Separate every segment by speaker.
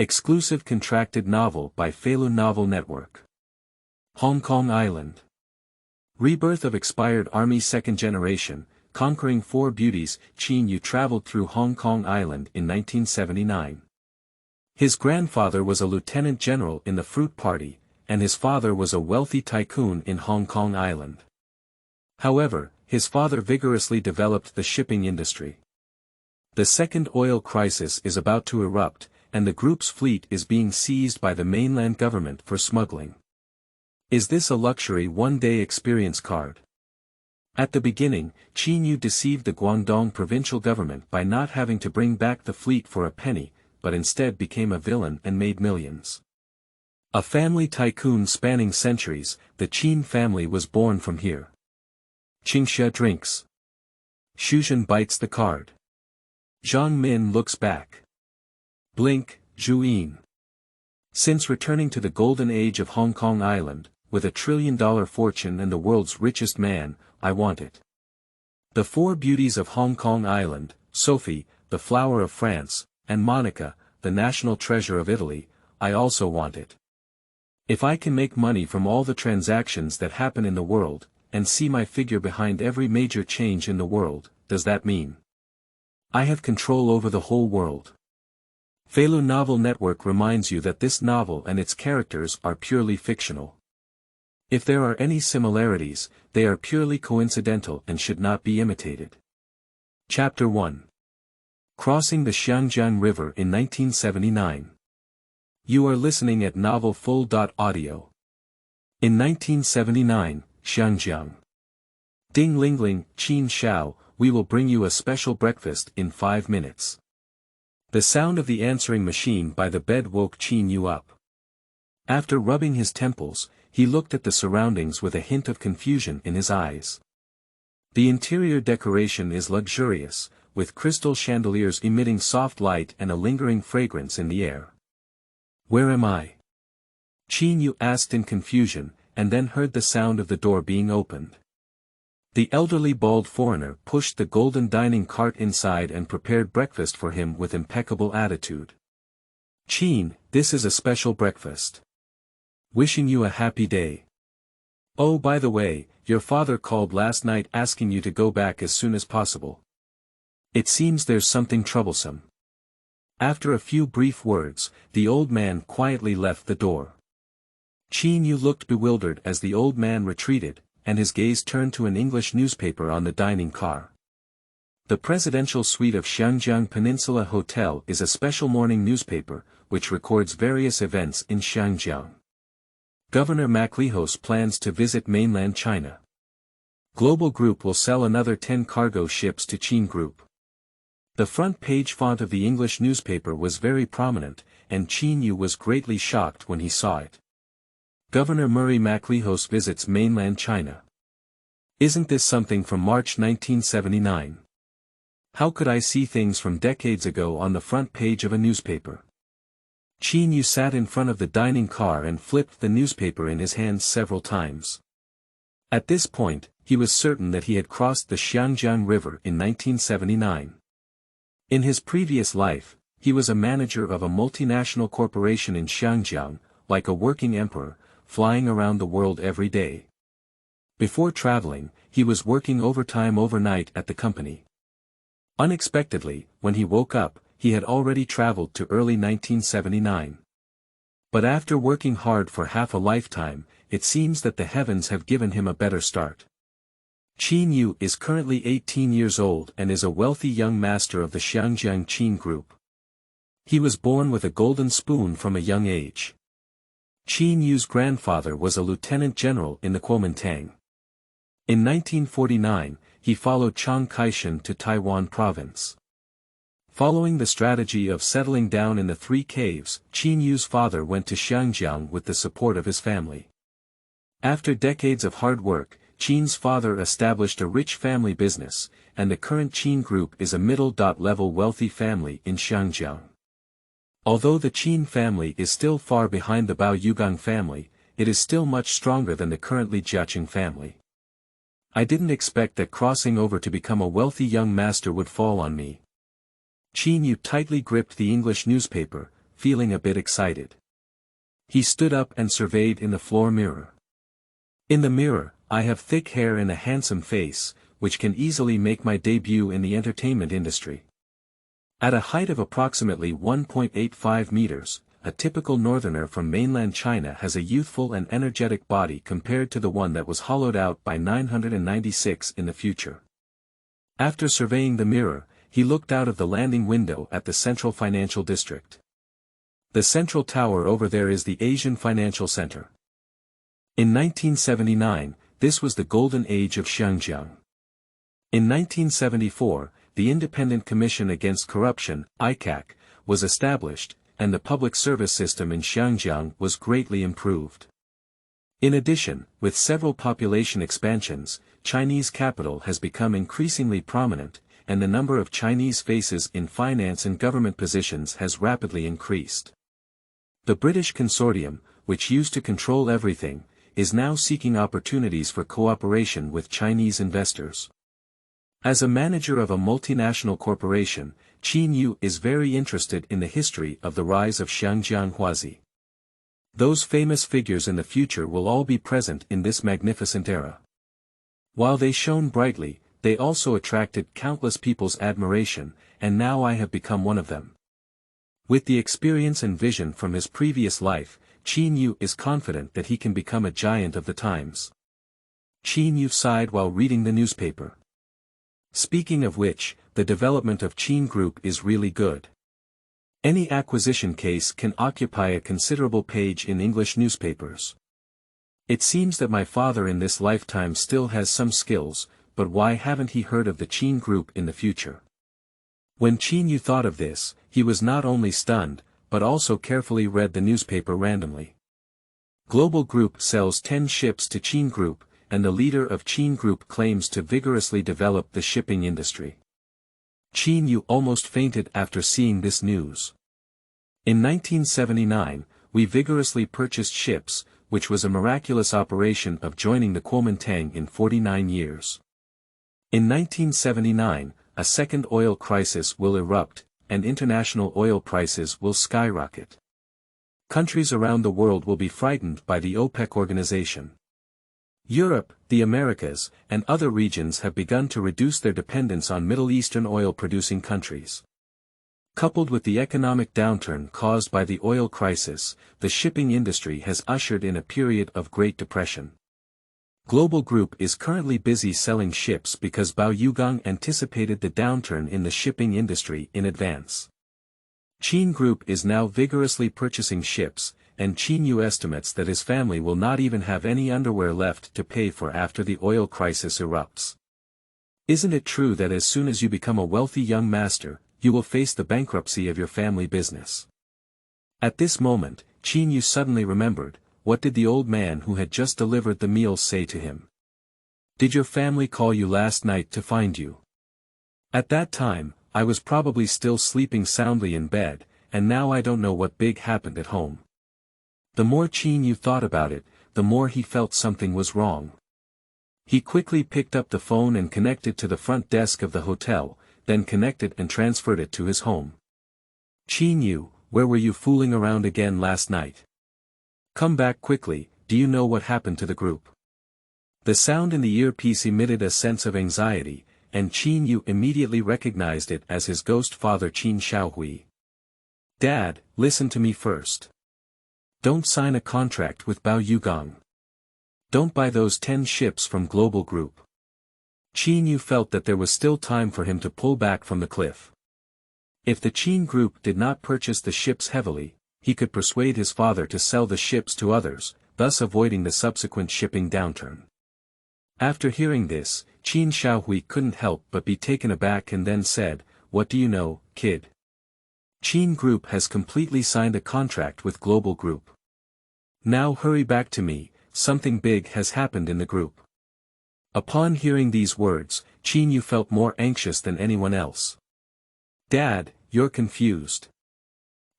Speaker 1: Exclusive contracted novel by Feilu Novel Network. Hong Kong Island. Rebirth of expired army second generation, conquering 4 beauties. Qin Yu traveled through Hong Kong Island in 1979. His grandfather was a lieutenant general in the Fruit Party, and his father was a wealthy tycoon in Hong Kong Island. However, his father vigorously developed the shipping industry. The second oil crisis is about to erupt, and the group's fleet is being seized by the mainland government for smuggling. Is this a luxury one-day experience card? At the beginning, Qin Yu deceived the Guangdong provincial government by not having to bring back the fleet for a penny, but instead became a villain and made millions. A family tycoon spanning centuries, the Qin family was born from here. Qingxia drinks. Shuzhen bites the card. Zhang Min looks back. Blink, Zhuyin. Since returning to the golden age of Hong Kong Island, with $1 trillion fortune and the world's richest man, I want it. The 4 beauties of Hong Kong Island, Sophie, the flower of France, and Monica, the national treasure of Italy, I also want it. If I can make money from all the transactions that happen in the world, and see my figure behind every major change in the world, does that mean I have control over the whole world? Feilu Novel Network reminds you that this novel and its characters are purely fictional. If there are any similarities, they are purely coincidental and should not be imitated. Chapter 1. Crossing the Xiangjiang River in 1979. You are listening at novelfull.audio. In 1979, Xiangjiang. Ding ling ling, Qin Shao, we will bring you a special breakfast in 5 minutes. The sound of the answering machine by the bed woke Qin Yu up. After rubbing his temples, he looked at the surroundings with a hint of confusion in his eyes. The interior decoration is luxurious, with crystal chandeliers emitting soft light and a lingering fragrance in the air. Where am I? Qin Yu asked in confusion, and then heard the sound of the door being opened. The elderly bald foreigner pushed the golden dining cart inside and prepared breakfast for him with impeccable attitude. Qin, this is a special breakfast. Wishing you a happy day. Oh, by the way, your father called last night asking you to go back as soon as possible. It seems there's something troublesome. After a few brief words, the old man quietly left the door. Qin Yu looked bewildered as the old man retreated, and his gaze turned to an English newspaper on the dining car. The presidential suite of Xiangjiang Peninsula Hotel is a special morning newspaper, which records various events in Xiangjiang. Governor Maclehos plans to visit mainland China. Global Group will sell another 10 cargo ships to Qin Group. The front page font of the English newspaper was very prominent, and Qin Yu was greatly shocked when he saw it. Governor Murray Maclehos visits mainland China. Isn't this something from March 1979? How could I see things from decades ago on the front page of a newspaper? Qin Yu sat in front of the dining car and flipped the newspaper in his hands several times. At this point, he was certain that he had crossed the Xiangjiang River in 1979. In his previous life, he was a manager of a multinational corporation in Xiangjiang, like a working emperor, flying around the world every day. Before traveling, he was working overtime overnight at the company. Unexpectedly, when he woke up, he had already traveled to early 1979. But after working hard for half a lifetime, it seems that the heavens have given him a better start. Qin Yu is currently 18 years old and is a wealthy young master of the Xiangjiang Qin Group. He was born with a golden spoon from a young age. Qin Yu's grandfather was a lieutenant general in the Kuomintang. In 1949, he followed Chiang Kai-shek to Taiwan province. Following the strategy of settling down in the Three Caves, Qin Yu's father went to Xiangjiang with the support of his family. After decades of hard work, Qin's father established a rich family business, and the current Qin Group is a middle-level wealthy family in Xiangjiang. Although the Qin family is still far behind the Bao Yugang family, it is still much stronger than the currently Jiaqing family. I didn't expect that crossing over to become a wealthy young master would fall on me. Qin Yu tightly gripped the English newspaper, feeling a bit excited. He stood up and surveyed in the floor mirror. In the mirror, I have thick hair and a handsome face, which can easily make my debut in the entertainment industry. At a height of approximately 1.85 meters, a typical northerner from mainland China has a youthful and energetic body compared to the one that was hollowed out by 996 in the future. After surveying the mirror, he looked out of the landing window at the central financial district. The central tower over there is the Asian Financial Center. In 1979, this was the golden age of Xiangjiang. In 1974, the Independent Commission Against Corruption, ICAC, was established, and the public service system in Xiangjiang was greatly improved. In addition, with several population expansions, Chinese capital has become increasingly prominent, and the number of Chinese faces in finance and government positions has rapidly increased. The British consortium, which used to control everything, is now seeking opportunities for cooperation with Chinese investors. As a manager of a multinational corporation, Qin Yu is very interested in the history of the rise of Xiangjiang Huazi. Those famous figures in the future will all be present in this magnificent era. While they shone brightly, they also attracted countless people's admiration, and now I have become one of them. With the experience and vision from his previous life, Qin Yu is confident that he can become a giant of the times. Qin Yu sighed while reading the newspaper. Speaking of which, the development of Qin Group is really good. Any acquisition case can occupy a considerable page in English newspapers. It seems that my father in this lifetime still has some skills, but why haven't he heard of the Qin Group in the future? When Qin Yu thought of this, he was not only stunned, but also carefully read the newspaper randomly. Global Group sells 10 ships to Qin Group, and the leader of Qin Group claims to vigorously develop the shipping industry. Qin Yu almost fainted after seeing this news. In 1979, we vigorously purchased ships, which was a miraculous operation of joining the Kuomintang in 49 years. In 1979, a second oil crisis will erupt, and international oil prices will skyrocket. Countries around the world will be frightened by the OPEC organization. Europe, the Americas, and other regions have begun to reduce their dependence on Middle Eastern oil-producing countries. Coupled with the economic downturn caused by the oil crisis, the shipping industry has ushered in a period of Great Depression. Global Group is currently busy selling ships because Bao Yugang anticipated the downturn in the shipping industry in advance. Qin Group is now vigorously purchasing ships, and Qin Yu estimates that his family will not even have any underwear left to pay for after the oil crisis erupts. Isn't it true that as soon as you become a wealthy young master, you will face the bankruptcy of your family business? At this moment, Qin Yu suddenly remembered, what did the old man who had just delivered the meals say to him? Did your family call you last night to find you? At that time, I was probably still sleeping soundly in bed, and now I don't know what big happened at home. The more Qin Yu thought about it, the more he felt something was wrong. He quickly picked up the phone and connected to the front desk of the hotel, then connected and transferred it to his home. Qin Yu, where were you fooling around again last night? Come back quickly, do you know what happened to the group? The sound in the earpiece emitted a sense of anxiety, and Qin Yu immediately recognized it as his ghost father Qin Shaohui. Dad, listen to me first. Don't sign a contract with Bao Yugang. Don't buy those 10 ships from Global Group. Qin Yu felt that there was still time for him to pull back from the cliff. If the Qin Group did not purchase the ships heavily, he could persuade his father to sell the ships to others, thus avoiding the subsequent shipping downturn. After hearing this, Qin Shaohui couldn't help but be taken aback and then said, "What do you know, kid? Qin Group has completely signed a contract with Global Group. Now hurry back to me, something big has happened in the group." Upon hearing these words, Qin Yu felt more anxious than anyone else. Dad, you're confused.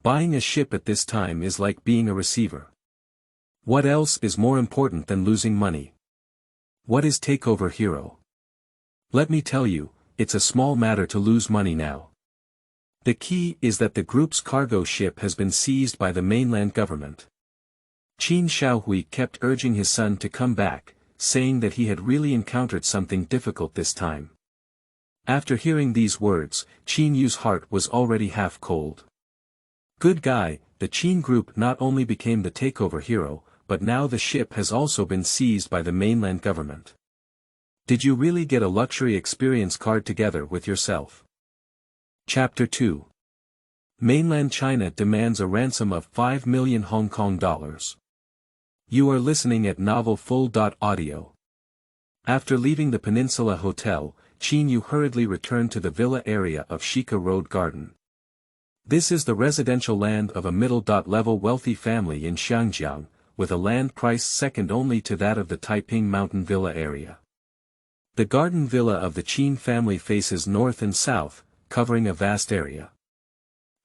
Speaker 1: Buying a ship at this time is like being a receiver. What else is more important than losing money? What is takeover hero? Let me tell you, it's a small matter to lose money now. The key is that the group's cargo ship has been seized by the mainland government. Qin Shaohui kept urging his son to come back, saying that he had really encountered something difficult this time. After hearing these words, Qin Yu's heart was already half cold. Good guy, the Qin group not only became the takeover hero, but now the ship has also been seized by the mainland government. Did you really get a luxury experience card together with yourself? Chapter 2. Mainland China demands a ransom of 5 million Hong Kong dollars. You are listening at Novel Full.audio. After leaving the Peninsula Hotel, Qin Yu hurriedly returned to the villa area of Shika Road Garden. This is the residential land of a middle-level wealthy family in Xiangjiang, with a land price second only to that of the Taiping Mountain Villa area. The garden villa of the Qin family faces north and south, covering a vast area.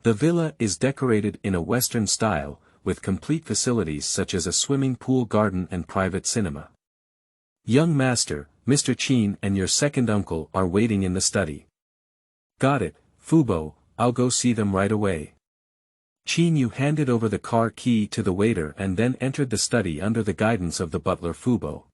Speaker 1: The villa is decorated in a Western style, with complete facilities such as a swimming pool garden and private cinema. Young master, Mr. Qin and your second uncle are waiting in the study. Got it, Fubo, I'll go see them right away. Qin Yu handed over the car key to the waiter and then entered the study under the guidance of the butler Fubo.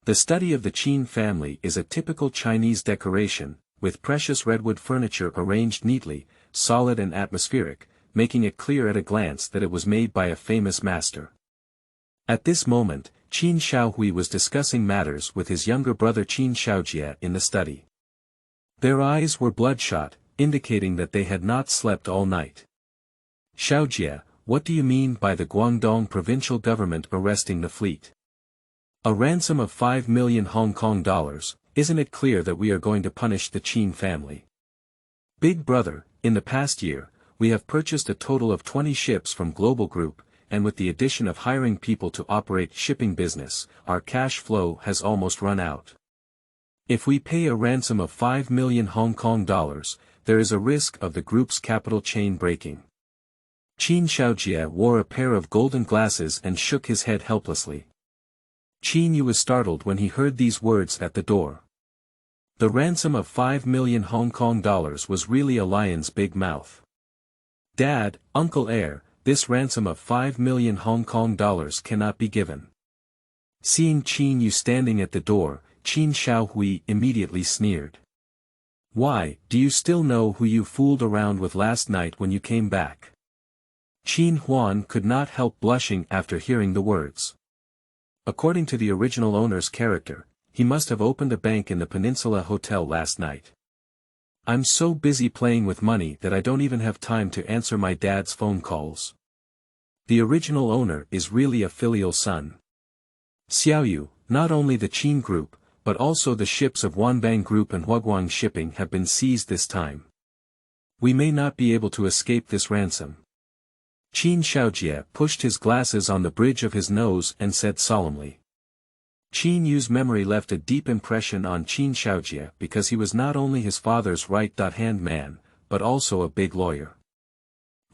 Speaker 1: The study of the Qin family is a typical Chinese decoration, with precious redwood furniture arranged neatly, solid and atmospheric, making it clear at a glance that it was made by a famous master. At this moment, Qin Shaohui was discussing matters with his younger brother Qin Xiaojie in the study. Their eyes were bloodshot, indicating that they had not slept all night. Xiaojie, what do you mean by the Guangdong provincial government arresting the fleet? A ransom of 5 million Hong Kong dollars, isn't it clear that we are going to punish the Qin family? Big brother, in the past year, we have purchased a total of 20 ships from Global Group, and with the addition of hiring people to operate shipping business, our cash flow has almost run out. If we pay a ransom of 5 million Hong Kong dollars, there is a risk of the group's capital chain breaking. Qin Xiaojie wore a pair of golden glasses and shook his head helplessly. Qin Yu was startled when he heard these words at the door. The ransom of 5 million Hong Kong dollars was really a lion's big mouth. Dad, Uncle Heir, this ransom of 5 million Hong Kong dollars cannot be given. Seeing Qin Yu standing at the door, Qin Shaohui immediately sneered. Why, do you still know who you fooled around with last night when you came back? Qin Huan could not help blushing after hearing the words. According to the original owner's character, he must have opened a bank in the Peninsula Hotel last night. I'm so busy playing with money that I don't even have time to answer my dad's phone calls. The original owner is really a filial son. Xiaoyu, not only the Qin Group, but also the ships of Wanbang Group and Huaguang Shipping have been seized this time. We may not be able to escape this ransom. Qin Xiaojie pushed his glasses on the bridge of his nose and said solemnly. Qin Yu's memory left a deep impression on Qin Xiaojie because he was not only his father's right-hand man, but also a big lawyer.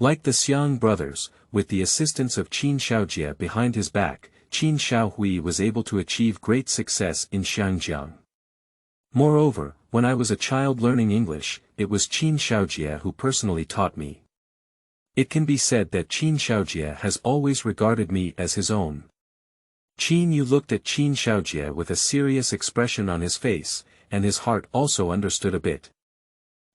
Speaker 1: Like the Xiang brothers, with the assistance of Qin Xiaojie behind his back, Qin Shaohui was able to achieve great success in Xiangjiang. Moreover, when I was a child learning English, it was Qin Xiaojie who personally taught me. It can be said that Qin Xiaojie has always regarded me as his own. Qin Yu looked at Qin Xiaojie with a serious expression on his face, and his heart also understood a bit.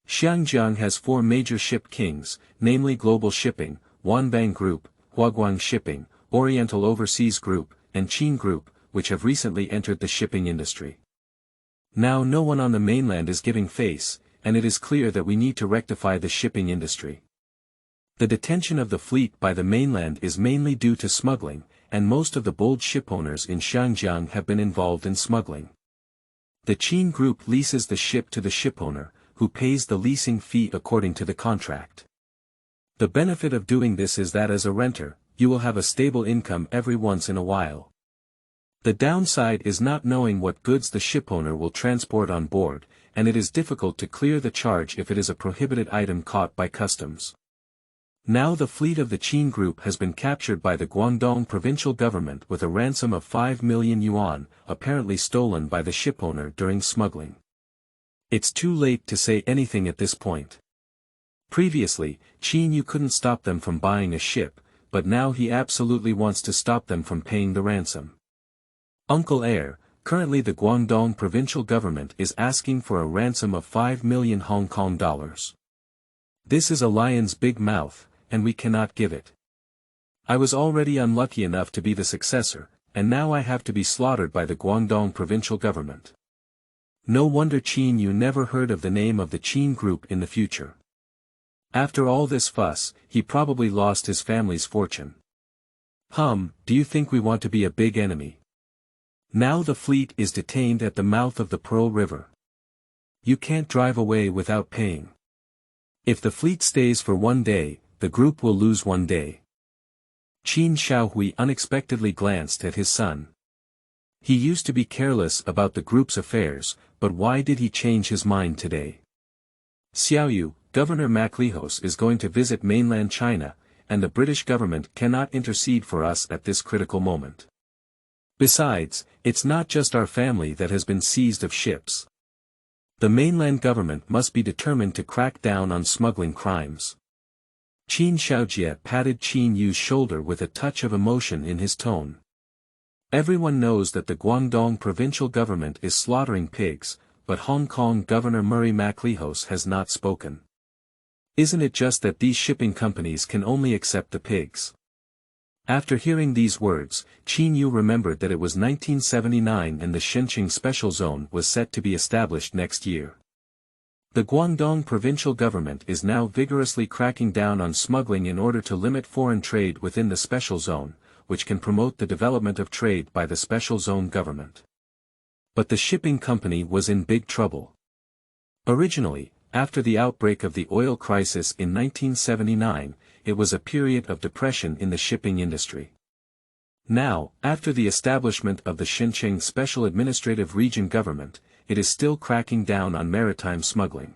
Speaker 1: Xiangjiang has 4 major ship kings, namely Global Shipping, Wanbang Group, Huaguang Shipping, Oriental Overseas Group, and Qin Group, which have recently entered the shipping industry. Now no one on the mainland is giving face, and it is clear that we need to rectify the shipping industry. The detention of the fleet by the mainland is mainly due to smuggling, and most of the bold shipowners in Xiangjiang have been involved in smuggling. The Qin Group leases the ship to the shipowner, who pays the leasing fee according to the contract. The benefit of doing this is that as a renter, you will have a stable income every once in a while. The downside is not knowing what goods the shipowner will transport on board, and it is difficult to clear the charge if it is a prohibited item caught by customs. Now the fleet of the Qin Group has been captured by the Guangdong provincial government with a ransom of 5 million yuan, apparently stolen by the shipowner during smuggling. It's too late to say anything at this point. Previously, Qin Yu couldn't stop them from buying a ship, but now he absolutely wants to stop them from paying the ransom. Uncle Heir, currently the Guangdong provincial government is asking for a ransom of 5 million Hong Kong dollars. This is a lion's big mouth, and we cannot give it. I was already unlucky enough to be the successor, and now I have to be slaughtered by the Guangdong provincial government. No wonder Qin Yu never heard of the name of the Qin group in the future. After all this fuss, he probably lost his family's fortune. Do you think we want to be a big enemy? Now the fleet is detained at the mouth of the Pearl River. You can't drive away without paying. If the fleet stays for 1 day, the group will lose 1 day. Qin Xiaohui unexpectedly glanced at his son. He used to be careless about the group's affairs, but why did he change his mind today? Xiaoyu, Governor Maclehos is going to visit mainland China, and the British government cannot intercede for us at this critical moment. Besides, it's not just our family that has been seized of ships. The mainland government must be determined to crack down on smuggling crimes. Qin Xiaojie patted Qin Yu's shoulder with a touch of emotion in his tone. Everyone knows that the Guangdong provincial government is slaughtering pigs, but Hong Kong Governor Murray Maclehos has not spoken. Isn't it just that these shipping companies can only accept the pigs? After hearing these words, Qin Yu remembered that it was 1979 and the Xiangjiang Special Zone was set to be established next year. The Guangdong provincial government is now vigorously cracking down on smuggling in order to limit foreign trade within the Special Zone, which can promote the development of trade by the Special Zone government. But the shipping company was in big trouble. Originally, after the outbreak of the oil crisis in 1979, it was a period of depression in the shipping industry. Now, after the establishment of the Xiangjiang Special Administrative Region government, it is still cracking down on maritime smuggling.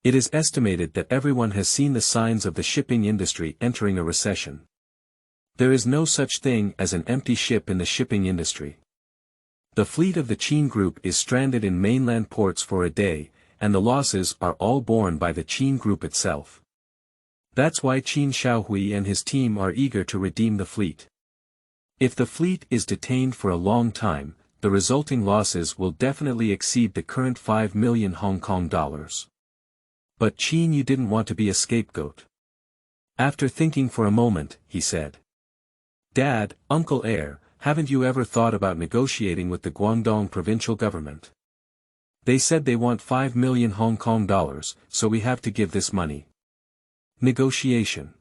Speaker 1: It is estimated that everyone has seen the signs of the shipping industry entering a recession. There is no such thing as an empty ship in the shipping industry. The fleet of the Qin Group is stranded in mainland ports for a day, and the losses are all borne by the Qin Group itself. That's why Qin Xiaohui and his team are eager to redeem the fleet. If the fleet is detained for a long time, the resulting losses will definitely exceed the current 5 million Hong Kong dollars. But Qin Yu didn't want to be a scapegoat. After thinking for a moment, he said, "Dad, Uncle Heir, haven't you ever thought about negotiating with the Guangdong provincial government? They said they want 5 million Hong Kong dollars, so we have to give this money." Negotiation.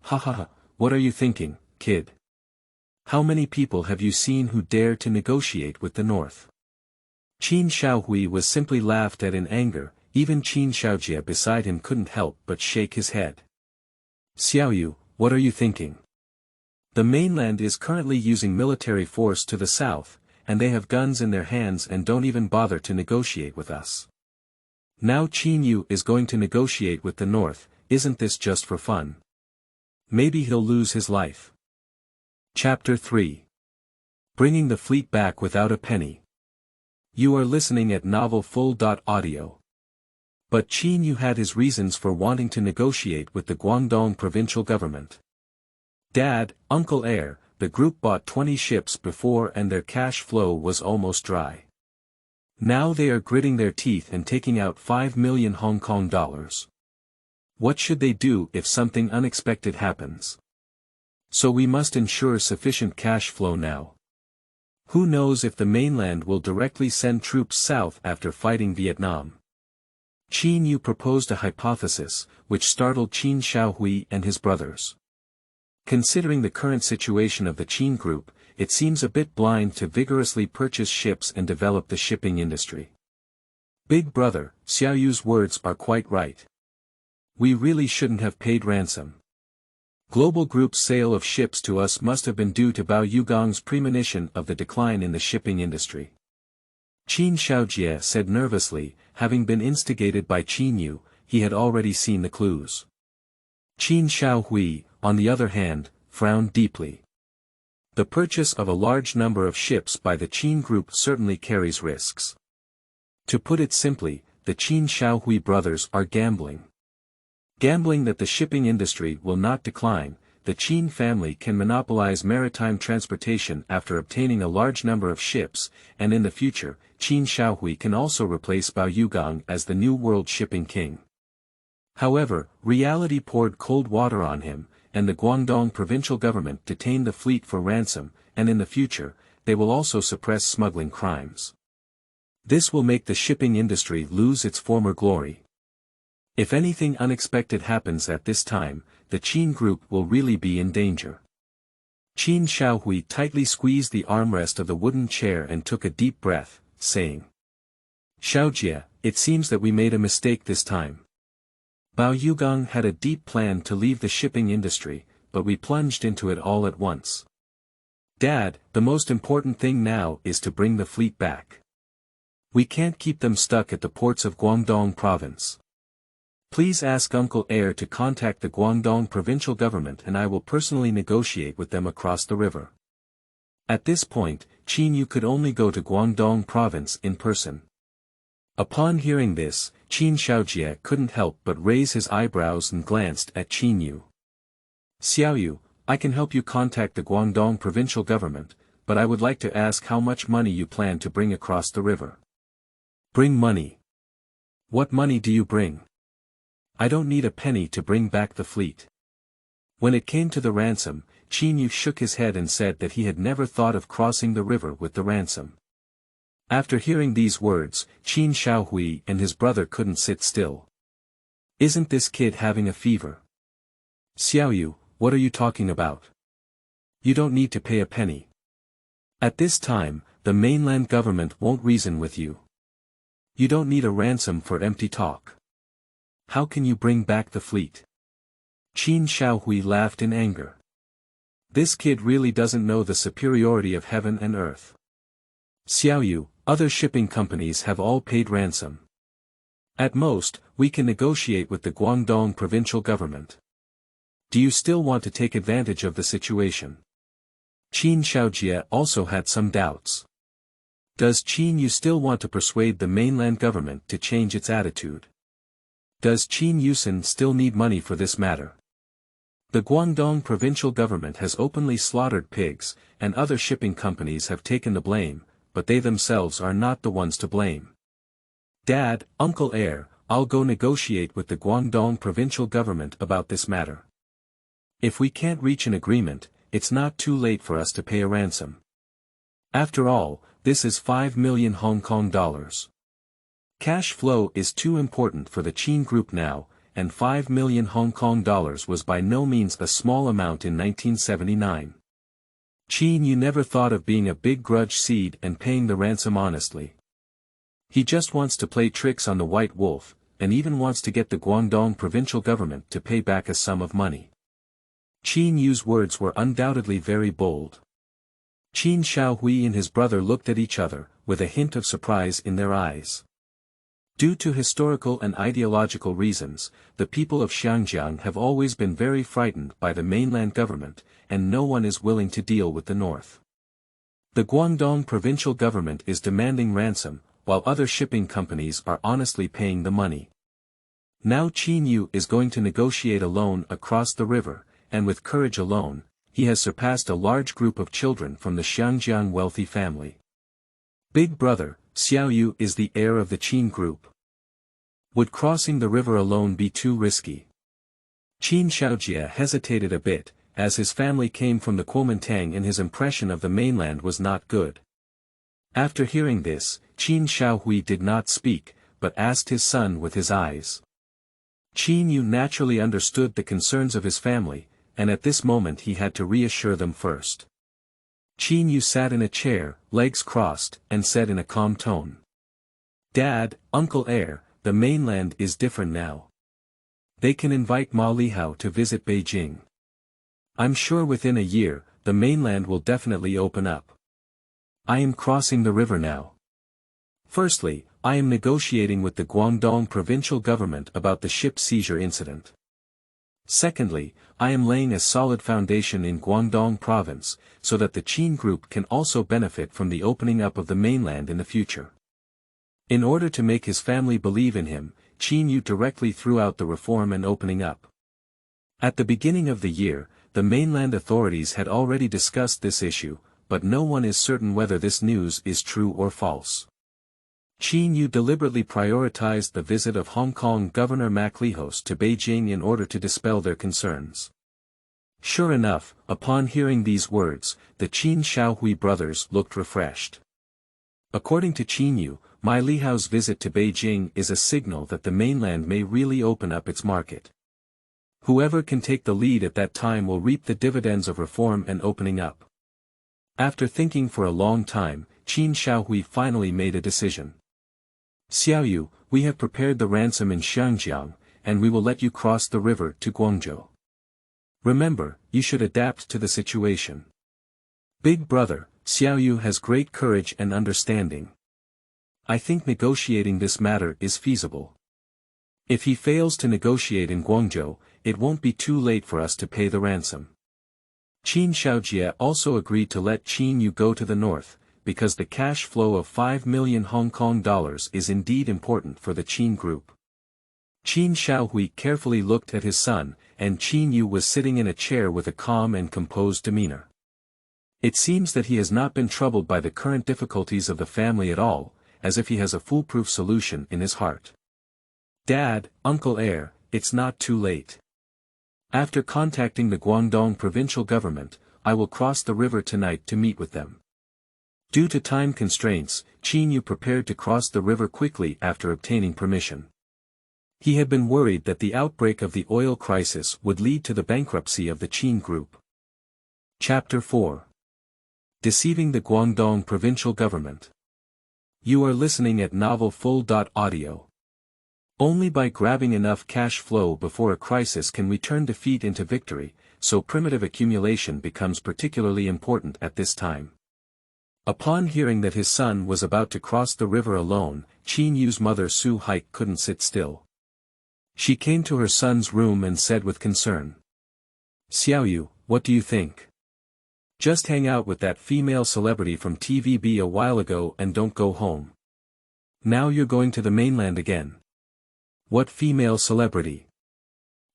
Speaker 1: Ha ha ha, what are you thinking, kid? How many people have you seen who dare to negotiate with the North? Qin Xiaohui was simply laughed at in anger, even Qin Xiaojie beside him couldn't help but shake his head. Xiaoyu, what are you thinking? The mainland is currently using military force to the south, and they have guns in their hands and don't even bother to negotiate with us. Now Qin Yu is going to negotiate with the North, isn't this just for fun? Maybe he'll lose his life. Chapter 3. Bringing the fleet back without a penny. You are listening at novelfull.audio. But Qin Yu had his reasons for wanting to negotiate with the Guangdong provincial government. Dad, Uncle Heir, the group bought 20 ships before and their cash flow was almost dry. Now they are gritting their teeth and taking out 5 million Hong Kong dollars. What should they do if something unexpected happens? So we must ensure sufficient cash flow now. Who knows if the mainland will directly send troops south after fighting Vietnam? Qin Yu proposed a hypothesis, which startled Qin Xiaohui and his brothers. Considering the current situation of the Qin Group, it seems a bit blind to vigorously purchase ships and develop the shipping industry. Big brother, Xiaoyu's words are quite right. We really shouldn't have paid ransom. Global Group's sale of ships to us must have been due to Bao Yugong's premonition of the decline in the shipping industry. Qin Xiaojie said nervously, having been instigated by Qin Yu, he had already seen the clues. Qin Xiaohui, on the other hand, frowned deeply. The purchase of a large number of ships by the Qin Group certainly carries risks. To put it simply, the Qin Xiaohui brothers are gambling. Gambling that the shipping industry will not decline, the Qin family can monopolize maritime transportation after obtaining a large number of ships, and in the future, Qin Shaohui can also replace Bao Yugang as the new world shipping king. However, reality poured cold water on him, and the Guangdong provincial government detained the fleet for ransom, and in the future, they will also suppress smuggling crimes. This will make the shipping industry lose its former glory. If anything unexpected happens at this time, the Qin group will really be in danger. Qin Shaohui tightly squeezed the armrest of the wooden chair and took a deep breath, saying, "Xiaojie, it seems that we made a mistake this time. Bao Yugang had a deep plan to leave the shipping industry, but we plunged into it all at once. Dad, the most important thing now is to bring the fleet back. We can't keep them stuck at the ports of Guangdong province. Please ask Uncle Air to contact the Guangdong provincial government and I will personally negotiate with them across the river." At this point, Qin Yu could only go to Guangdong province in person. Upon hearing this, Qin Xiaojie couldn't help but raise his eyebrows and glanced at Qin Yu. "Xiaoyu, I can help you contact the Guangdong provincial government, but I would like to ask how much money you plan to bring across the river." "Bring money? What money do you bring? I don't need a penny to bring back the fleet." When it came to the ransom, Qin Yu shook his head and said that he had never thought of crossing the river with the ransom. After hearing these words, Qin Shaohui and his brother couldn't sit still. "Isn't this kid having a fever? Xiaoyu, what are you talking about? You don't need to pay a penny. At this time, the mainland government won't reason with you. You don't need a ransom for empty talk. How can you bring back the fleet?" Qin Shaohui laughed in anger. This kid really doesn't know the superiority of heaven and earth. "Xiaoyu, other shipping companies have all paid ransom. At most, we can negotiate with the Guangdong provincial government. Do you still want to take advantage of the situation?" Qin Xiaojie also had some doubts. Does Qin Yu still want to persuade the mainland government to change its attitude? Does Qin Yusen still need money for this matter? The Guangdong provincial government has openly slaughtered pigs, and other shipping companies have taken the blame, but they themselves are not the ones to blame. "Dad, Uncle Air, I'll go negotiate with the Guangdong provincial government about this matter. If we can't reach an agreement, it's not too late for us to pay a ransom. After all, this is 5 million Hong Kong dollars. Cash flow is too important for the Qin group now, and 5 million Hong Kong dollars was by no means a small amount in 1979. Qin Yu never thought of being a big grudge seed and paying the ransom honestly. He just wants to play tricks on the White Wolf, and even wants to get the Guangdong provincial government to pay back a sum of money. Qin Yu's words were undoubtedly very bold. Qin Shaohui and his brother looked at each other, with a hint of surprise in their eyes. Due to historical and ideological reasons, the people of Xiangjiang have always been very frightened by the mainland government, and no one is willing to deal with the north. The Guangdong provincial government is demanding ransom, while other shipping companies are honestly paying the money. Now Qin Yu is going to negotiate alone across the river, and with courage alone, he has surpassed a large group of children from the Xiangjiang wealthy family. Big brother, Xiaoyu is the heir of the Qin group. Would crossing the river alone be too risky? Qin Xiaojie hesitated a bit, as his family came from the Kuomintang and his impression of the mainland was not good. After hearing this, Qin Shaohui did not speak, but asked his son with his eyes. Qin Yu naturally understood the concerns of his family, and at this moment he had to reassure them first. Qin Yu sat in a chair, legs crossed, and said in a calm tone. "Dad, Uncle Air, the mainland is different now. They can invite Ma Lihao to visit Beijing. I'm sure within a year, the mainland will definitely open up. I am crossing the river now. Firstly, I am negotiating with the Guangdong provincial government about the ship seizure incident. Secondly, I am laying a solid foundation in Guangdong province, so that the Qin group can also benefit from the opening up of the mainland in the future." In order to make his family believe in him, Qin Yu directly threw out the reform and opening up. At the beginning of the year, the mainland authorities had already discussed this issue, but no one is certain whether this news is true or false. Qin Yu deliberately prioritized the visit of Hong Kong Governor MacLehose to Beijing in order to dispel their concerns. Sure enough, upon hearing these words, the Qin Shaohui brothers looked refreshed. According to Qin Yu, MacLehose's visit to Beijing is a signal that the mainland may really open up its market. Whoever can take the lead at that time will reap the dividends of reform and opening up. After thinking for a long time, Qin Shaohui finally made a decision. Xiaoyu, we have prepared the ransom in Xiangjiang, and we will let you cross the river to Guangzhou. Remember, you should adapt to the situation. Big brother, Xiaoyu has great courage and understanding. I think negotiating this matter is feasible. If he fails to negotiate in Guangzhou, it won't be too late for us to pay the ransom. Qin Shaojie also agreed to let Qin Yu go to the north, because the cash flow of 5 million Hong Kong dollars is indeed important for the Qin group. Qin Shaohui carefully looked at his son, and Qin Yu was sitting in a chair with a calm and composed demeanor. It seems that he has not been troubled by the current difficulties of the family at all, as if he has a foolproof solution in his heart. Dad, Uncle Heir, it's not too late. After contacting the Guangdong provincial government, I will cross the river tonight to meet with them. Due to time constraints, Qin Yu prepared to cross the river quickly after obtaining permission. He had been worried that the outbreak of the oil crisis would lead to the bankruptcy of the Qin group. Chapter 4. Deceiving the Guangdong provincial government. You are listening at novelfull.audio. Only by grabbing enough cash flow before a crisis can we turn defeat into victory, so primitive accumulation becomes particularly important at this time. Upon hearing that his son was about to cross the river alone, Qin Yu's mother Su Haik couldn't sit still. She came to her son's room and said with concern. Xiaoyu, what do you think? Just hang out with that female celebrity from TVB a while ago and don't go home. Now you're going to the mainland again. What female celebrity?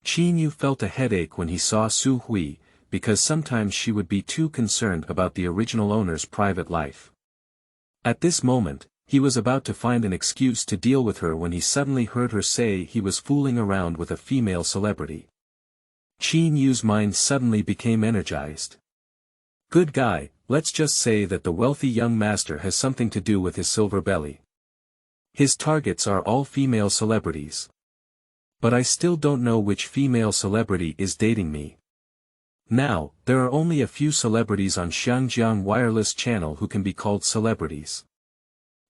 Speaker 1: Qin Yu felt a headache when he saw Su Hui, because sometimes she would be too concerned about the original owner's private life. At this moment, he was about to find an excuse to deal with her when he suddenly heard her say he was fooling around with a female celebrity. Qin Yu's mind suddenly became energized. Good guy, let's just say that the wealthy young master has something to do with his silver belly. His targets are all female celebrities. But I still don't know which female celebrity is dating me. Now, there are only a few celebrities on Xiangjiang wireless channel who can be called celebrities.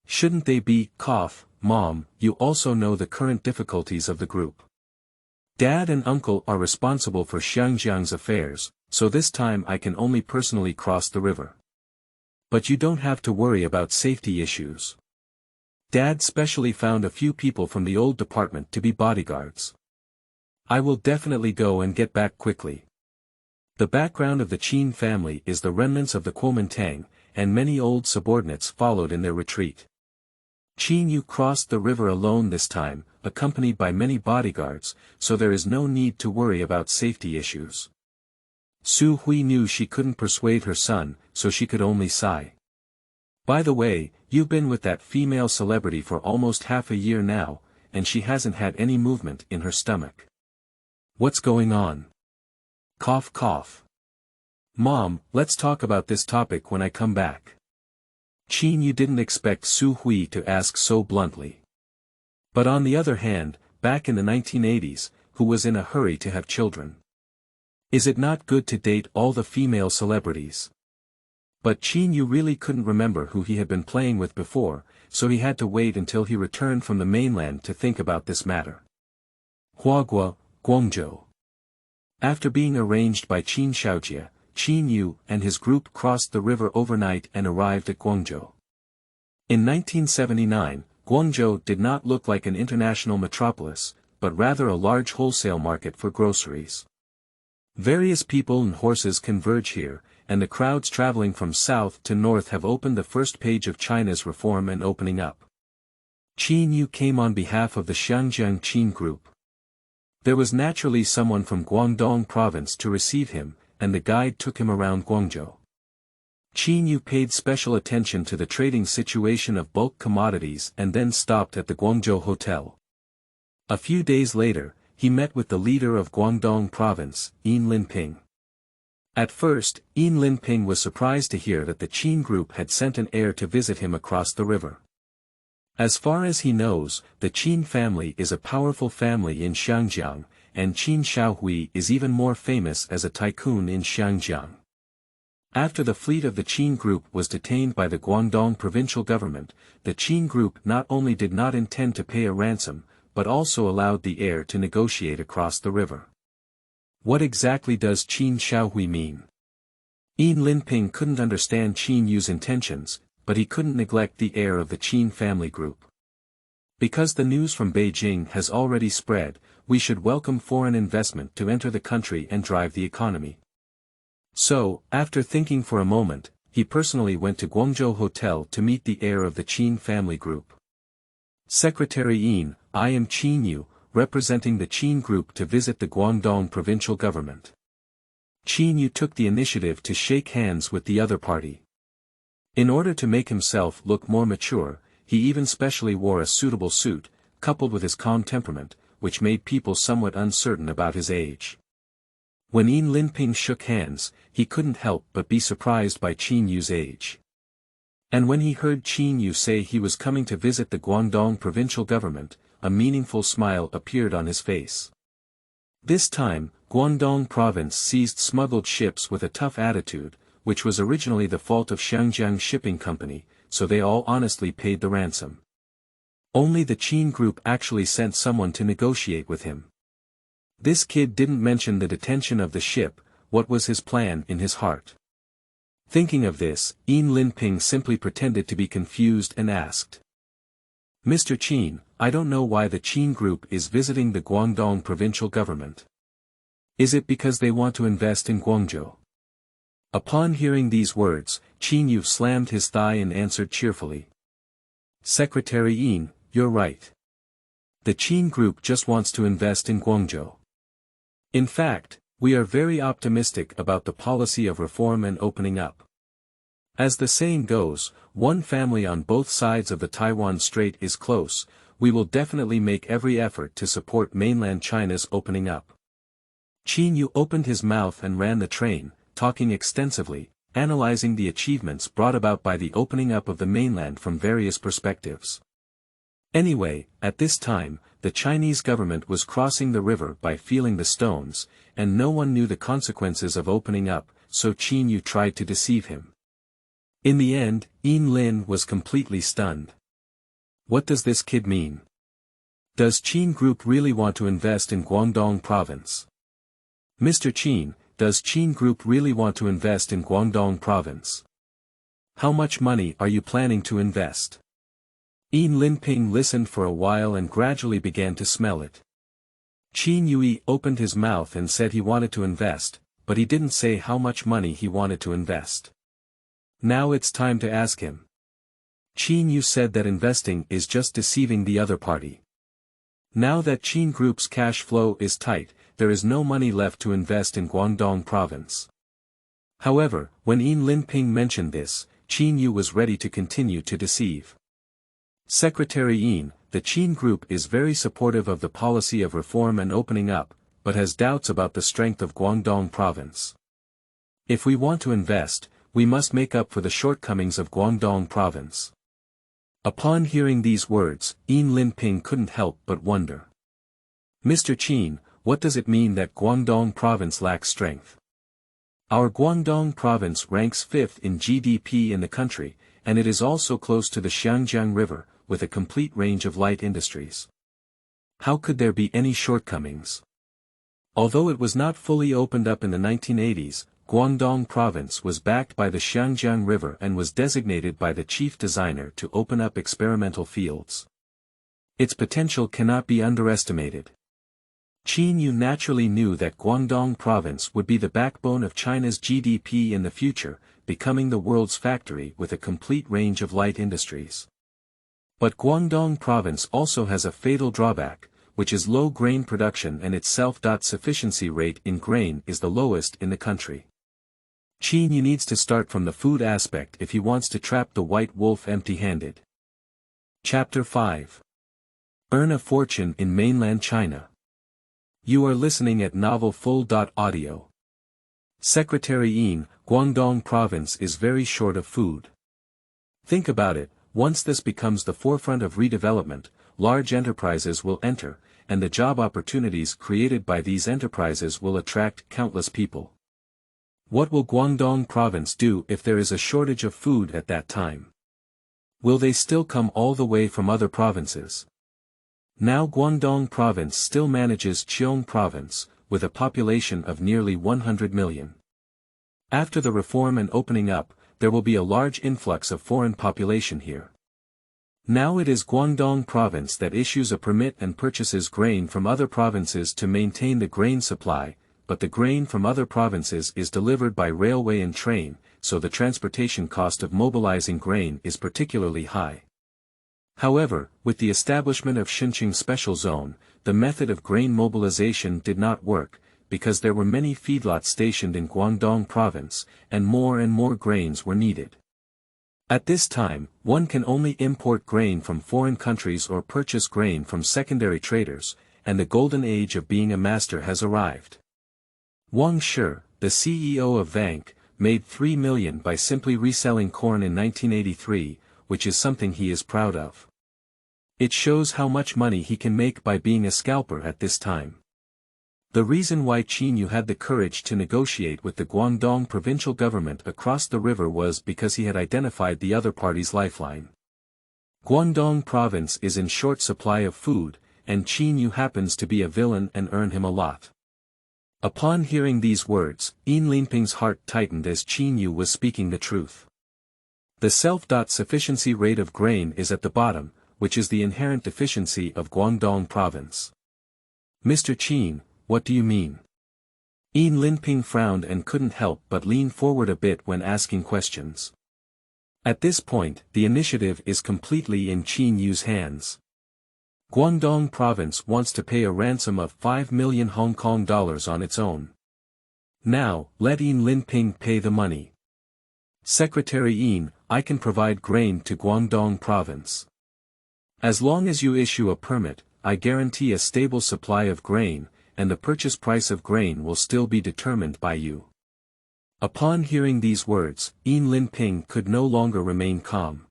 Speaker 1: Shouldn't they be, Mom, you also know the current difficulties of the group. Dad and Uncle are responsible for Xiangjiang's affairs, so this time I can only personally cross the river. But you don't have to worry about safety issues. Dad specially found a few people from the old department to be bodyguards. I will definitely go and get back quickly. The background of the Qin family is the remnants of the Kuomintang, and many old subordinates followed in their retreat. Qin Yu crossed the river alone this time, accompanied by many bodyguards, so there is no need to worry about safety issues. Su Hui knew she couldn't persuade her son, so she could only sigh. By the way, you've been with that female celebrity for almost half a year now, and she hasn't had any movement in her stomach. What's going on? Cough cough. Mom, let's talk about this topic when I come back. Qin Yu didn't expect Su Hui to ask so bluntly. But on the other hand, back in the 1980s, who was in a hurry to have children? Is it not good to date all the female celebrities? But Qin Yu really couldn't remember who he had been playing with before, so he had to wait until he returned from the mainland to think about this matter. Huagua, Guangzhou. After being arranged by Qin Shaojie, Qin Yu and his group crossed the river overnight and arrived at Guangzhou. In 1979, Guangzhou did not look like an international metropolis, but rather a large wholesale market for groceries. Various people and horses converge here, and the crowds traveling from south to north have opened the first page of China's reform and opening up. Qin Yu came on behalf of the Xiangjiang Qin group. There was naturally someone from Guangdong province to receive him, and the guide took him around Guangzhou. Qin Yu paid special attention to the trading situation of bulk commodities and then stopped at the Guangzhou hotel. A few days later, he met with the leader of Guangdong province, Yin Linping. At first, Yin Linping was surprised to hear that the Qin group had sent an heir to visit him across the river. As far as he knows, the Qin family is a powerful family in Xiangjiang, and Qin Shaohui is even more famous as a tycoon in Xiangjiang. After the fleet of the Qin group was detained by the Guangdong provincial government, the Qin group not only did not intend to pay a ransom, but also allowed the heir to negotiate across the river. What exactly does Qin Shaohui mean? Yin Linping couldn't understand Qin Yu's intentions, but he couldn't neglect the heir of the Qin family group. Because the news from Beijing has already spread, we should welcome foreign investment to enter the country and drive the economy. So, after thinking for a moment, he personally went to Guangzhou Hotel to meet the heir of the Qin family group. Secretary Yin, I am Qin Yu, representing the Qin group to visit the Guangdong provincial government. Qin Yu took the initiative to shake hands with the other party. In order to make himself look more mature, he even specially wore a suitable suit, coupled with his calm temperament, which made people somewhat uncertain about his age. When Yin Linping shook hands, he couldn't help but be surprised by Qin Yu's age. And when he heard Qin Yu say he was coming to visit the Guangdong provincial government, a meaningful smile appeared on his face. This time, Guangdong province seized smuggled ships with a tough attitude, which was originally the fault of Xiangjiang Shipping Company, so they all honestly paid the ransom. Only the Qin group actually sent someone to negotiate with him. This kid didn't mention the detention of the ship. What was his plan in his heart? Thinking of this, Yin Linping simply pretended to be confused and asked. Mr. Qin, I don't know why the Qin group is visiting the Guangdong provincial government. Is it because they want to invest in Guangzhou? Upon hearing these words, Qin Yu slammed his thigh and answered cheerfully. Secretary Yin, you're right. The Qin group just wants to invest in Guangzhou. In fact, we are very optimistic about the policy of reform and opening up. As the saying goes, one family on both sides of the Taiwan Strait is close. We will definitely make every effort to support mainland China's opening up. Qin Yu opened his mouth and ran the train, talking extensively, analyzing the achievements brought about by the opening up of the mainland from various perspectives. Anyway, at this time, the Chinese government was crossing the river by feeling the stones, and no one knew the consequences of opening up, so Qin Yu tried to deceive him. In the end, Yin Lin was completely stunned. What does this kid mean? Does Qin group really want to invest in Guangdong province? Mr. Qin, does Qin group really want to invest in Guangdong province? How much money are you planning to invest? Yin Linping listened for a while and gradually began to smell it. Qin Yu opened his mouth and said he wanted to invest, but he didn't say how much money he wanted to invest. Now it's time to ask him. Qin Yu said that investing is just deceiving the other party. Now that Qin group's cash flow is tight, there is no money left to invest in Guangdong province. However, when Yin Linping mentioned this, Qin Yu was ready to continue to deceive. Secretary Yin, the Qin group is very supportive of the policy of reform and opening up, but has doubts about the strength of Guangdong province. If we want to invest, we must make up for the shortcomings of Guangdong province. Upon hearing these words, Yin Linping couldn't help but wonder. Mr. Qin, what does it mean that Guangdong province lacks strength? Our Guangdong province ranks 5th in GDP in the country, and it is also close to the Xiangjiang River, with a complete range of light industries. How could there be any shortcomings? Although it was not fully opened up in the 1980s, Guangdong province was backed by the Xiangjiang River and was designated by the chief designer to open up experimental fields. Its potential cannot be underestimated. Qin Yu naturally knew that Guangdong province would be the backbone of China's GDP in the future, becoming the world's factory with a complete range of light industries. But Guangdong province also has a fatal drawback, which is low grain production, and its self-sufficiency rate in grain is the lowest in the country. Qin Yu needs to start from the food aspect if he wants to trap the white wolf empty-handed. Chapter 5. Earn a fortune in mainland China. You are listening at novelfull.audio. Secretary Yin, Guangdong province is very short of food. Think about it, once this becomes the forefront of redevelopment, large enterprises will enter, and the job opportunities created by these enterprises will attract countless people. What will Guangdong province do if there is a shortage of food at that time? Will they still come all the way from other provinces? Now Guangdong province still manages Xiangjiang province, with a population of nearly 100 million. After the reform and opening up, there will be a large influx of foreign population here. Now it is Guangdong province that issues a permit and purchases grain from other provinces to maintain the grain supply, but the grain from other provinces is delivered by railway and train, so the transportation cost of mobilizing grain is particularly high. However, with the establishment of Xiangjiang Special Zone, the method of grain mobilization did not work, because there were many feedlots stationed in Guangdong province, and more grains were needed. At this time, one can only import grain from foreign countries or purchase grain from secondary traders, and the golden age of being a master has arrived. Wang Shi, the CEO of Vanke, made 3 million by simply reselling corn in 1983, which is something he is proud of. It shows how much money he can make by being a scalper at this time. The reason why Qin Yu had the courage to negotiate with the Guangdong provincial government across the river was because he had identified the other party's lifeline. Guangdong province is in short supply of food, and Qin Yu happens to be a villain and earn him a lot. Upon hearing these words, Yin Linping's heart tightened as Qin Yu was speaking the truth. The self-sufficiency rate of grain is at the bottom, which is the inherent deficiency of Guangdong province. Mr. Qin, what do you mean? Yin Linping frowned and couldn't help but lean forward a bit when asking questions. At this point, the initiative is completely in Qin Yu's hands. Guangdong province wants to pay a ransom of 5 million Hong Kong dollars on its own. Now, let Yin Linping pay the money. Secretary Yin, I can provide grain to Guangdong province. As long as you issue a permit, I guarantee a stable supply of grain, and the purchase price of grain will still be determined by you. Upon hearing these words, Yin Linping could no longer remain calm.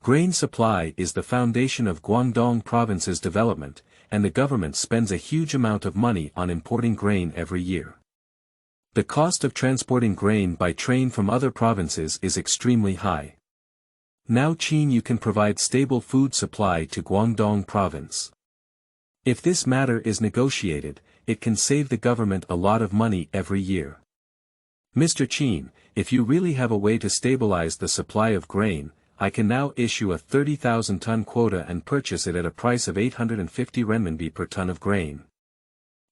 Speaker 1: Grain supply is the foundation of Guangdong province's development, and the government spends a huge amount of money on importing grain every year. The cost of transporting grain by train from other provinces is extremely high. Now Qin Yu can provide stable food supply to Guangdong province. If this matter is negotiated, it can save the government a lot of money every year. Mr. Qin, if you really have a way to stabilize the supply of grain, I can now issue a 30,000-ton quota and purchase it at a price of 850 renminbi per ton of grain.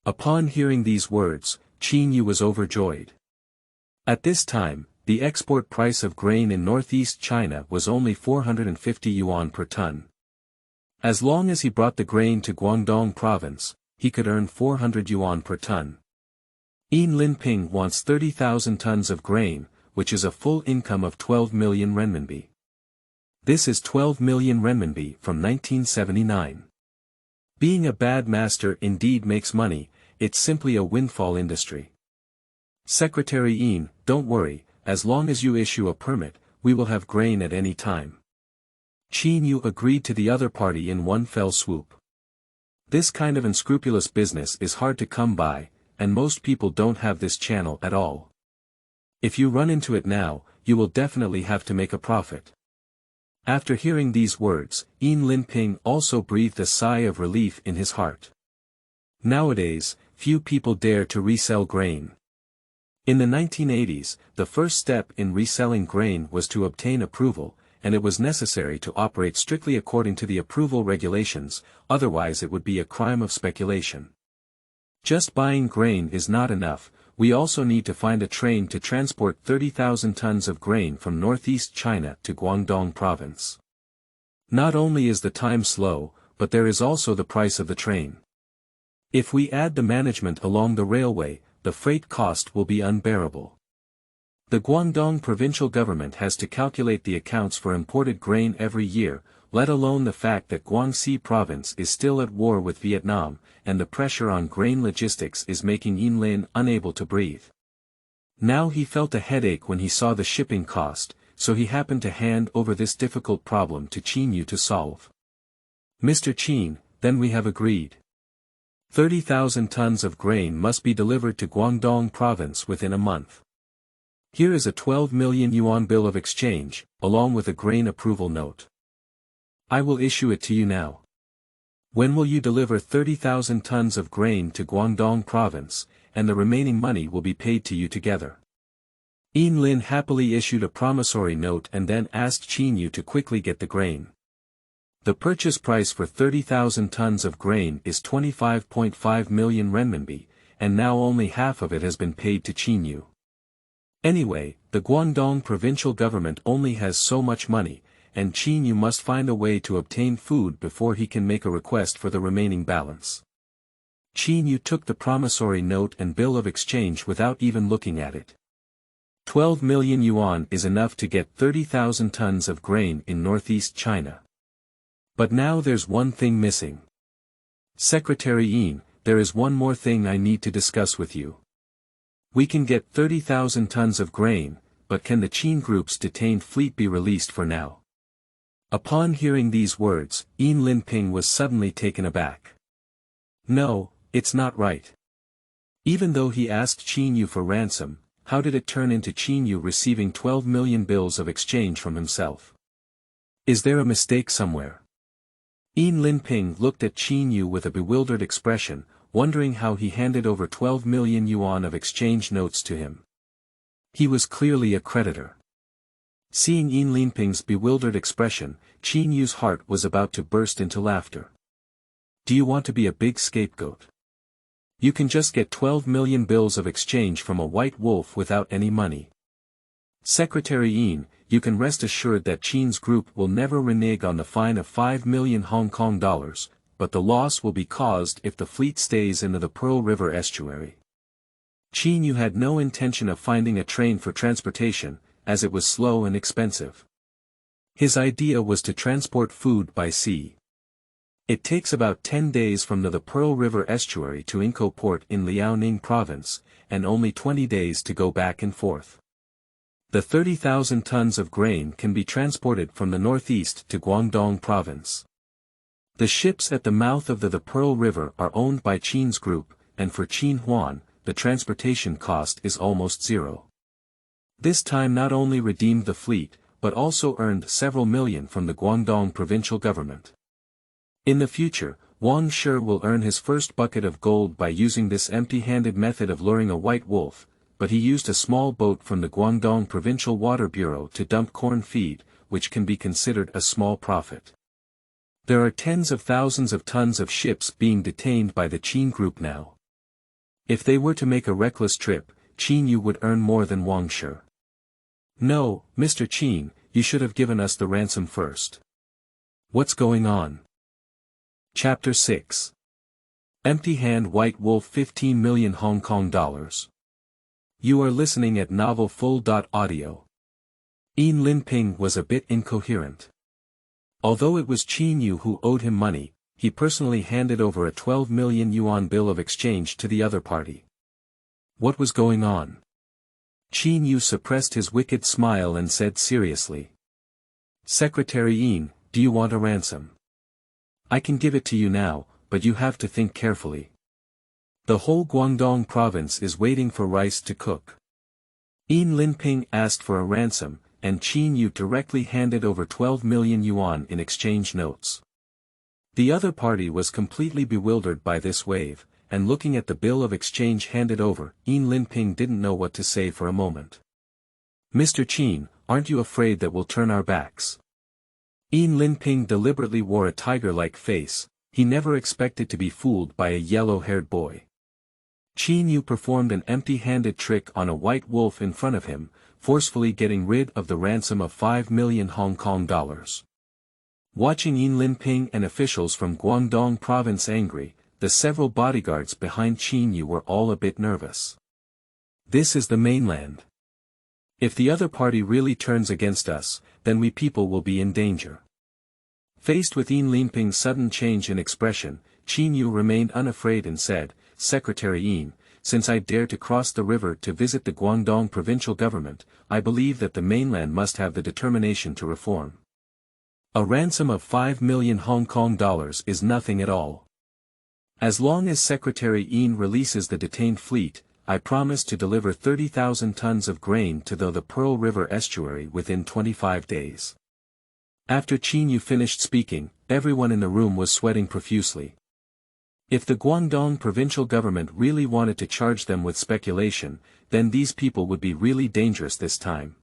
Speaker 1: Upon hearing these words, Qin Yu was overjoyed. At this time, the export price of grain in northeast China was only 450 yuan per ton. As long as he brought the grain to Guangdong province, he could earn 400 yuan per ton. Yin Linping wants 30,000 tons of grain, which is a full income of 12 million renminbi. This is 12 million renminbi from 1979. Being a bad master indeed makes money, it's simply a windfall industry. Secretary Yin, don't worry, as long as you issue a permit, we will have grain at any time. Qin Yu agreed to the other party in one fell swoop. This kind of unscrupulous business is hard to come by, and most people don't have this channel at all. If you run into it now, you will definitely have to make a profit. After hearing these words, Yin Linping also breathed a sigh of relief in his heart. Nowadays, few people dare to resell grain. In the 1980s, the first step in reselling grain was to obtain approval, and it was necessary to operate strictly according to the approval regulations, otherwise it would be a crime of speculation. Just buying grain is not enough, we also need to find a train to transport 30,000 tons of grain from northeast China to Guangdong province. Not only is the time slow, but there is also the price of the train. If we add the management along the railway, the freight cost will be unbearable. The Guangdong provincial government has to calculate the accounts for imported grain every year, let alone the fact that Guangxi province is still at war with Vietnam, and the pressure on grain logistics is making Yinlin unable to breathe. Now he felt a headache when he saw the shipping cost, so he happened to hand over this difficult problem to Qin Yu to solve. Mr. Qin, then we have agreed. 30,000 tons of grain must be delivered to Guangdong province within a month. Here is a 12 million yuan bill of exchange, along with a grain approval note. I will issue it to you now. When will you deliver 30,000 tons of grain to Guangdong province, and the remaining money will be paid to you together? Yinlin happily issued a promissory note and then asked Qin Yu to quickly get the grain. The purchase price for 30,000 tons of grain is 25.5 million renminbi, and now only half of it has been paid to Qin Yu. Anyway, the Guangdong provincial government only has so much money, and Qin Yu must find a way to obtain food before he can make a request for the remaining balance. Qin Yu took the promissory note and bill of exchange without even looking at it. 12 million yuan is enough to get 30,000 tons of grain in northeast China. But now there's one thing missing. Secretary Yin, there is one more thing I need to discuss with you. We can get 30,000 tons of grain, but can the Qin Group's detained fleet be released for now? Upon hearing these words, Yin Linping was suddenly taken aback. No, it's not right. Even though he asked Qin Yu for ransom, how did it turn into Qin Yu receiving 12 million bills of exchange from himself? Is there a mistake somewhere? Yin Linping looked at Qin Yu with a bewildered expression, wondering how he handed over 12 million yuan of exchange notes to him. He was clearly a creditor. Seeing Yin Linping's bewildered expression, Qin Yu's heart was about to burst into laughter. Do you want to be a big scapegoat? You can just get 12 million bills of exchange from a white wolf without any money. Secretary Yin, you can rest assured that Qin's group will never renege on the fine of 5 million Hong Kong dollars, but the loss will be caused if the fleet stays into the Pearl River estuary. Qin Yu had no intention of finding a train for transportation, as it was slow and expensive. His idea was to transport food by sea. It takes about 10 days from the Pearl River estuary to Inko Port in Liaoning province, and only 20 days to go back and forth. The 30,000 tons of grain can be transported from the northeast to Guangdong province. The ships at the mouth of the Pearl River are owned by Qin's group, and for Qin Huan, the transportation cost is almost zero. This time not only redeemed the fleet, but also earned several million from the Guangdong provincial government. In the future, Wang Shi will earn his first bucket of gold by using this empty-handed method of luring a white wolf, but he used a small boat from the Guangdong Provincial Water Bureau to dump corn feed, which can be considered a small profit. There are tens of thousands of tons of ships being detained by the Qin Group now. If they were to make a reckless trip, Qin Yu would earn more than Wang Shi. No, Mr. Qin, you should have given us the ransom first. What's going on? Chapter 6. Empty-hand white wolf 15 million Hong Kong dollars. You are listening at novelfull.audio. Yin Linping was a bit incoherent. Although it was Qin Yu who owed him money, he personally handed over a 12 million yuan bill of exchange to the other party. What was going on? Qin Yu suppressed his wicked smile and said seriously. Secretary Yin, do you want a ransom? I can give it to you now, but you have to think carefully. The whole Guangdong province is waiting for rice to cook. Yin Linping asked for a ransom, and Qin Yu directly handed over 12 million yuan in exchange notes. The other party was completely bewildered by this wave, and looking at the bill of exchange handed over, Yin Linping didn't know what to say for a moment. Mr. Qin, aren't you afraid that we'll turn our backs? Yin Linping deliberately wore a tiger-like face, he never expected to be fooled by a yellow-haired boy. Qin Yu performed an empty-handed trick on a white wolf in front of him, forcefully getting rid of the ransom of 5 million Hong Kong dollars. Watching Yin Linping and officials from Guangdong province angry, the several bodyguards behind Qin Yu were all a bit nervous. This is the mainland. If the other party really turns against us, then we people will be in danger. Faced with Yin Linping's sudden change in expression, Qin Yu remained unafraid and said, "Secretary Yin, since I dare to cross the river to visit the Guangdong provincial government, I believe that the mainland must have the determination to reform. A ransom of 5 million Hong Kong dollars is nothing at all. As long as Secretary Yin releases the detained fleet, I promise to deliver 30,000 tons of grain to the Pearl River estuary within 25 days. After Qin Yu finished speaking, everyone in the room was sweating profusely. If the Guangdong provincial government really wanted to charge them with speculation, then these people would be really dangerous this time.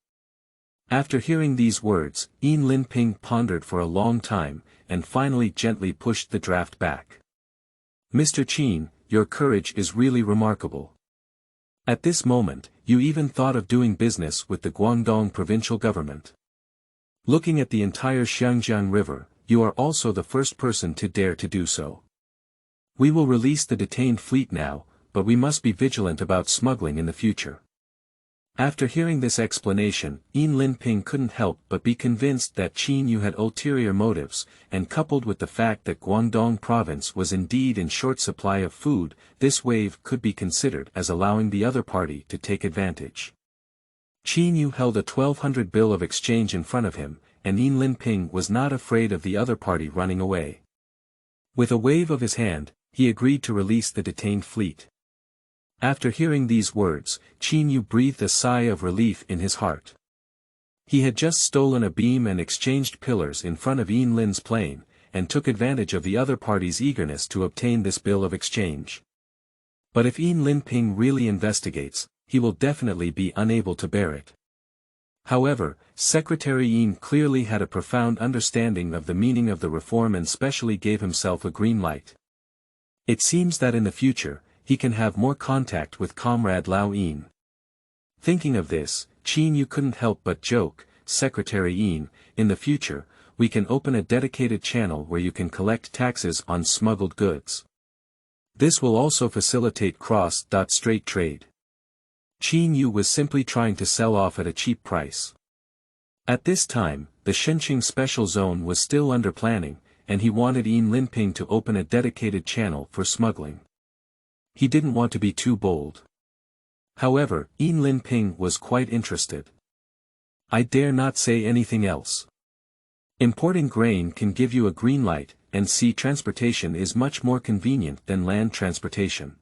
Speaker 1: After hearing these words, Yin Linping pondered for a long time, and finally gently pushed the draft back. "Mr. Qin, your courage is really remarkable. At this moment, you even thought of doing business with the Guangdong provincial government. Looking at the entire Xiangjiang River, you are also the first person to dare to do so. We will release the detained fleet now, but we must be vigilant about smuggling in the future." After hearing this explanation, Yin Linping couldn't help but be convinced that Qin Yu had ulterior motives, and coupled with the fact that Guangdong province was indeed in short supply of food, this wave could be considered as allowing the other party to take advantage. Qin Yu held a 1,200 bill of exchange in front of him, and Yin Linping was not afraid of the other party running away. With a wave of his hand, he agreed to release the detained fleet. After hearing these words, Qin Yu breathed a sigh of relief in his heart. He had just stolen a beam and exchanged pillars in front of Yin Lin's plane, and took advantage of the other party's eagerness to obtain this bill of exchange. But if Yin Linping really investigates, he will definitely be unable to bear it. However, Secretary Yin clearly had a profound understanding of the meaning of the reform and specially gave himself a green light. It seems that in the future, he can have more contact with Comrade Lao Yin. Thinking of this, Qin Yu couldn't help but joke, "Secretary Yin, in the future, we can open a dedicated channel where you can collect taxes on smuggled goods. This will also facilitate cross-strait trade." Qin Yu was simply trying to sell off at a cheap price. At this time, the Shenzhen Special Zone was still under planning, and he wanted Yin Linping to open a dedicated channel for smuggling. He didn't want to be too bold. However, Yin Linping was quite interested. "I dare not say anything else. Importing grain can give you a green light, and sea transportation is much more convenient than land transportation.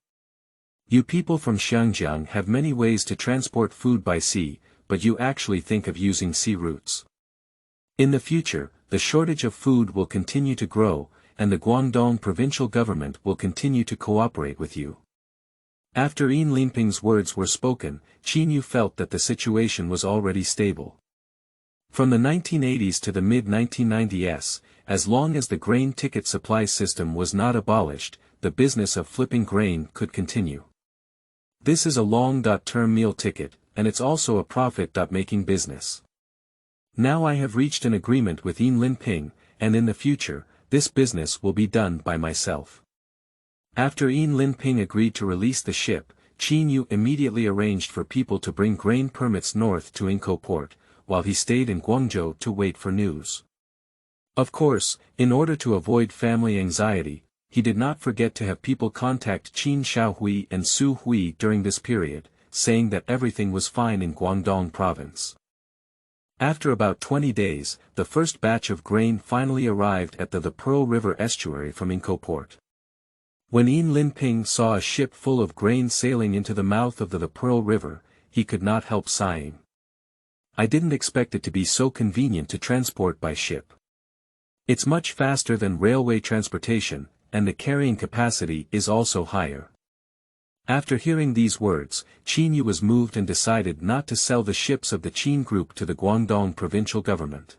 Speaker 1: You people from Xiangjiang have many ways to transport food by sea, but you actually think of using sea routes. In the future, the shortage of food will continue to grow, and the Guangdong provincial government will continue to cooperate with you." After Yin Linping's words were spoken, Qin Yu felt that the situation was already stable. From the 1980s to the mid-1990s, as long as the grain ticket supply system was not abolished, the business of flipping grain could continue. This is a long-term meal ticket, and it's also a profit-making business. Now I have reached an agreement with Yin Linping, and in the future, this business will be done by myself. After Yin Linping agreed to release the ship, Qin Yu immediately arranged for people to bring grain permits north to Inko port, while he stayed in Guangzhou to wait for news. Of course, in order to avoid family anxiety, he did not forget to have people contact Qin Xiaohui and Su Hui during this period, saying that everything was fine in Guangdong province. After about 20 days, the first batch of grain finally arrived at the Pearl River estuary from Inko port. When Yin Linping saw a ship full of grain sailing into the mouth of the Pearl River, he could not help sighing. "I didn't expect it to be so convenient to transport by ship. It's much faster than railway transportation, and the carrying capacity is also higher." After hearing these words, Qin Yu was moved and decided not to sell the ships of the Qin group to the Guangdong provincial government.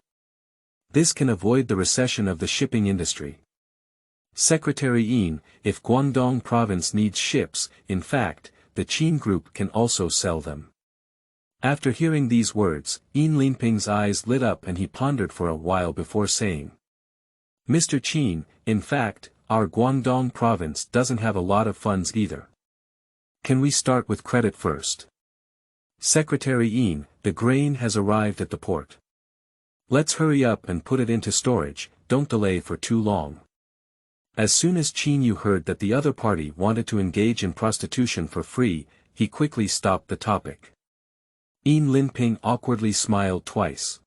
Speaker 1: This can avoid the recession of the shipping industry. "Secretary Yin, if Guangdong province needs ships, in fact, the Qin group can also sell them." After hearing these words, Yin Linping's eyes lit up and he pondered for a while before saying, Mr. Qin, in fact, our Guangdong province doesn't have a lot of funds either. Can we start with credit first? Secretary Yin, the grain has arrived at the port. Let's hurry up and put it into storage, don't delay for too long. As soon as Qin Yu heard that the other party wanted to engage in prostitution for free, he quickly stopped the topic. Yin Linping awkwardly smiled twice.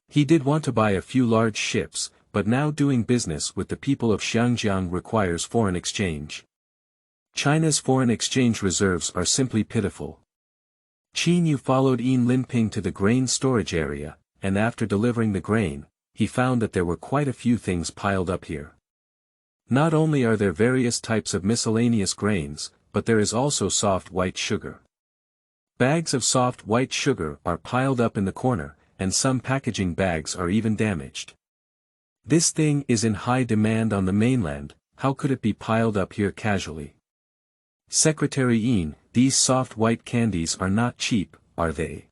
Speaker 1: He did want to buy a few large ships, but now doing business with the people of Xiangjiang requires foreign exchange. China's foreign exchange reserves are simply pitiful. Qin Yu followed Yin Linping to the grain storage area, and after delivering the grain, he found that there were quite a few things piled up here. Not only are there various types of miscellaneous grains, but there is also soft white sugar. Bags of soft white sugar are piled up in the corner, and some packaging bags are even damaged. This thing is in high demand on the mainland, how could it be piled up here casually? Secretary Yin, these soft white candies are not cheap, are they?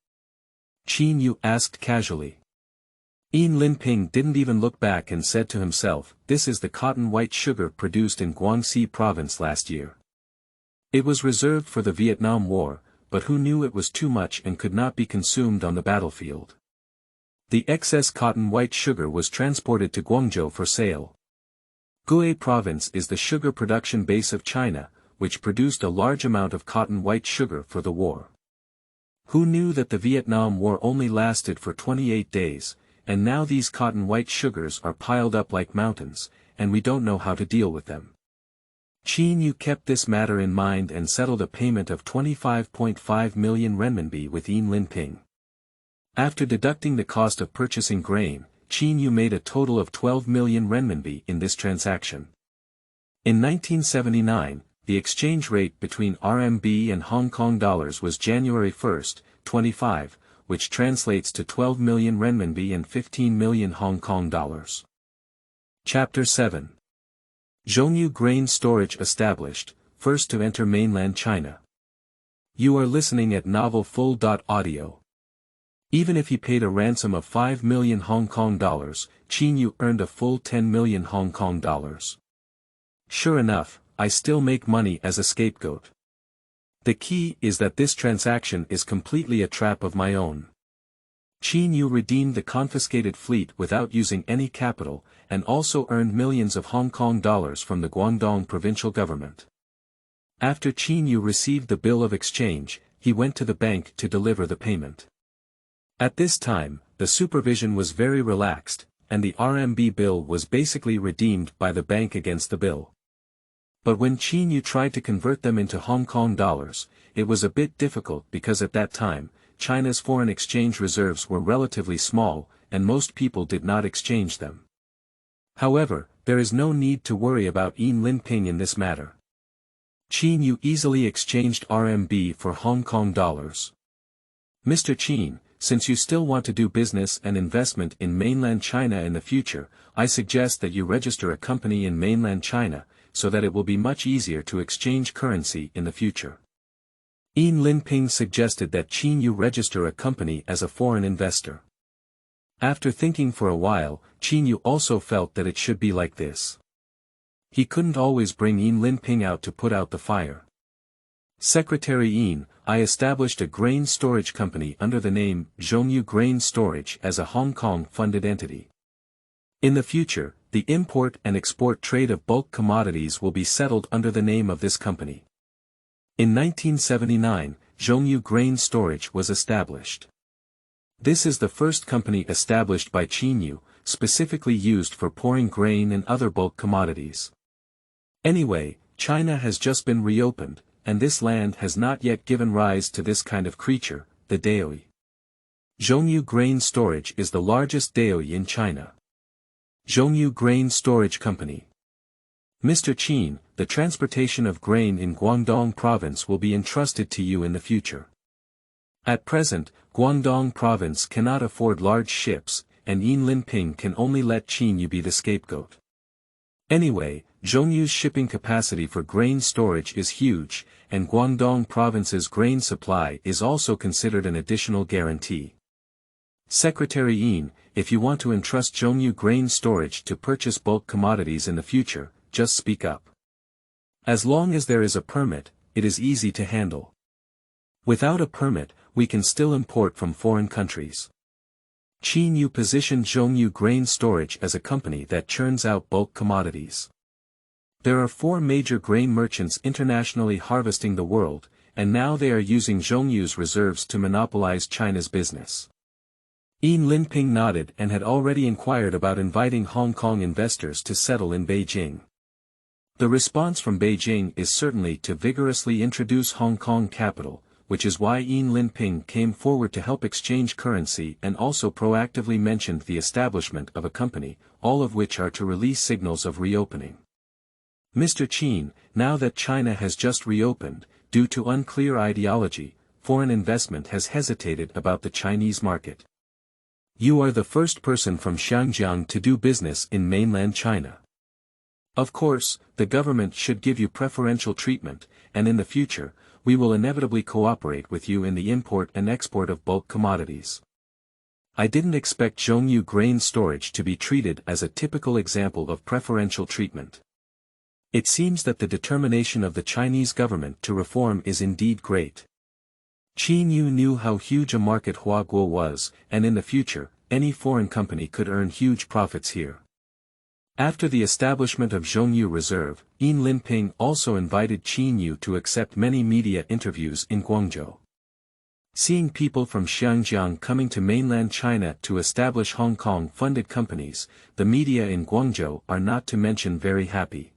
Speaker 1: Qin Yu asked casually. Yin Linping didn't even look back and said to himself, this is the cotton white sugar produced in Guangxi province last year. It was reserved for the Vietnam War, but who knew it was too much and could not be consumed on the battlefield. The excess cotton white sugar was transported to Guangzhou for sale. Guhe province is the sugar production base of China, which produced a large amount of cotton white sugar for the war. Who knew that the Vietnam War only lasted for 28 days, and now these cotton white sugars are piled up like mountains, and we don't know how to deal with them. Qin Yu kept this matter in mind and settled a payment of 25.5 million renminbi with Yin Linping. After deducting the cost of purchasing grain, Qin Yu made a total of 12 million renminbi in this transaction. In 1979, the exchange rate between RMB and Hong Kong dollars was January 1, 25, which translates to 12 million renminbi and 15 million Hong Kong dollars. Chapter 7. Zhongyu Grain Storage established, first to enter mainland China. You are listening at novelfull.audio. Even if he paid a ransom of 5 million Hong Kong dollars, Qin Yu earned a full 10 million Hong Kong dollars. Sure enough, I still make money as a scapegoat. The key is that this transaction is completely a trap of my own. Qin Yu redeemed the confiscated fleet without using any capital, and also earned millions of Hong Kong dollars from the Guangdong provincial government. After Qin Yu received the bill of exchange, he went to the bank to deliver the payment. At this time, the supervision was very relaxed, and the RMB bill was basically redeemed by the bank against the bill. But when Qin Yu tried to convert them into Hong Kong dollars, it was a bit difficult because at that time, China's foreign exchange reserves were relatively small, and most people did not exchange them. However, there is no need to worry about Yin Linping in this matter. Qin Yu easily exchanged RMB for Hong Kong dollars. Mr. Qin, since you still want to do business and investment in mainland China in the future, I suggest that you register a company in mainland China, so that it will be much easier to exchange currency in the future. Yin Linping suggested that Qin Yu register a company as a foreign investor. After thinking for a while, Qin Yu also felt that it should be like this. He couldn't always bring Yin Linping out to put out the fire. Secretary Yin, I established a grain storage company under the name Zhongyu Grain Storage as a Hong Kong-funded entity. In the future, the import and export trade of bulk commodities will be settled under the name of this company. In 1979, Zhongyu Grain Storage was established. This is the first company established by Qin Yu, specifically used for pouring grain and other bulk commodities. Anyway, China has just been reopened, and this land has not yet given rise to this kind of creature, the daoi. Zhongyu Grain Storage is the largest daoi in China. Zhongyu Grain Storage Company. Mr. Qin, the transportation of grain in Guangdong province will be entrusted to you in the future. At present, Guangdong province cannot afford large ships, and Yin Linping can only let Qin Yu be the scapegoat. Anyway, Zhongyu's shipping capacity for grain storage is huge, and Guangdong province's grain supply is also considered an additional guarantee. Secretary Yin, if you want to entrust Zhongyu grain storage to purchase bulk commodities in the future, just speak up. As long as there is a permit, it is easy to handle. Without a permit, we can still import from foreign countries. Qin Yu positioned Zhongyu grain storage as a company that churns out bulk commodities. There are 4 major grain merchants internationally harvesting the world, and now they are using Zhongyu's reserves to monopolize China's business. Yin Linping nodded and had already inquired about inviting Hong Kong investors to settle in Beijing. The response from Beijing is certainly to vigorously introduce Hong Kong capital, which is why Yin Linping came forward to help exchange currency and also proactively mentioned the establishment of a company, all of which are to release signals of reopening. Mr. Qin, now that China has just reopened, due to unclear ideology, foreign investment has hesitated about the Chinese market. You are the first person from Xiangjiang to do business in mainland China. Of course, the government should give you preferential treatment, and in the future, we will inevitably cooperate with you in the import and export of bulk commodities. I didn't expect Zhongyu grain storage to be treated as a typical example of preferential treatment. It seems that the determination of the Chinese government to reform is indeed great. Qin Yu knew how huge a market Huaguo was, and in the future, any foreign company could earn huge profits here. After the establishment of Zhongyu Reserve, Yin Linping also invited Qin Yu to accept many media interviews in Guangzhou. Seeing people from Xiangjiang coming to mainland China to establish Hong Kong-funded companies, the media in Guangzhou are not to mention very happy.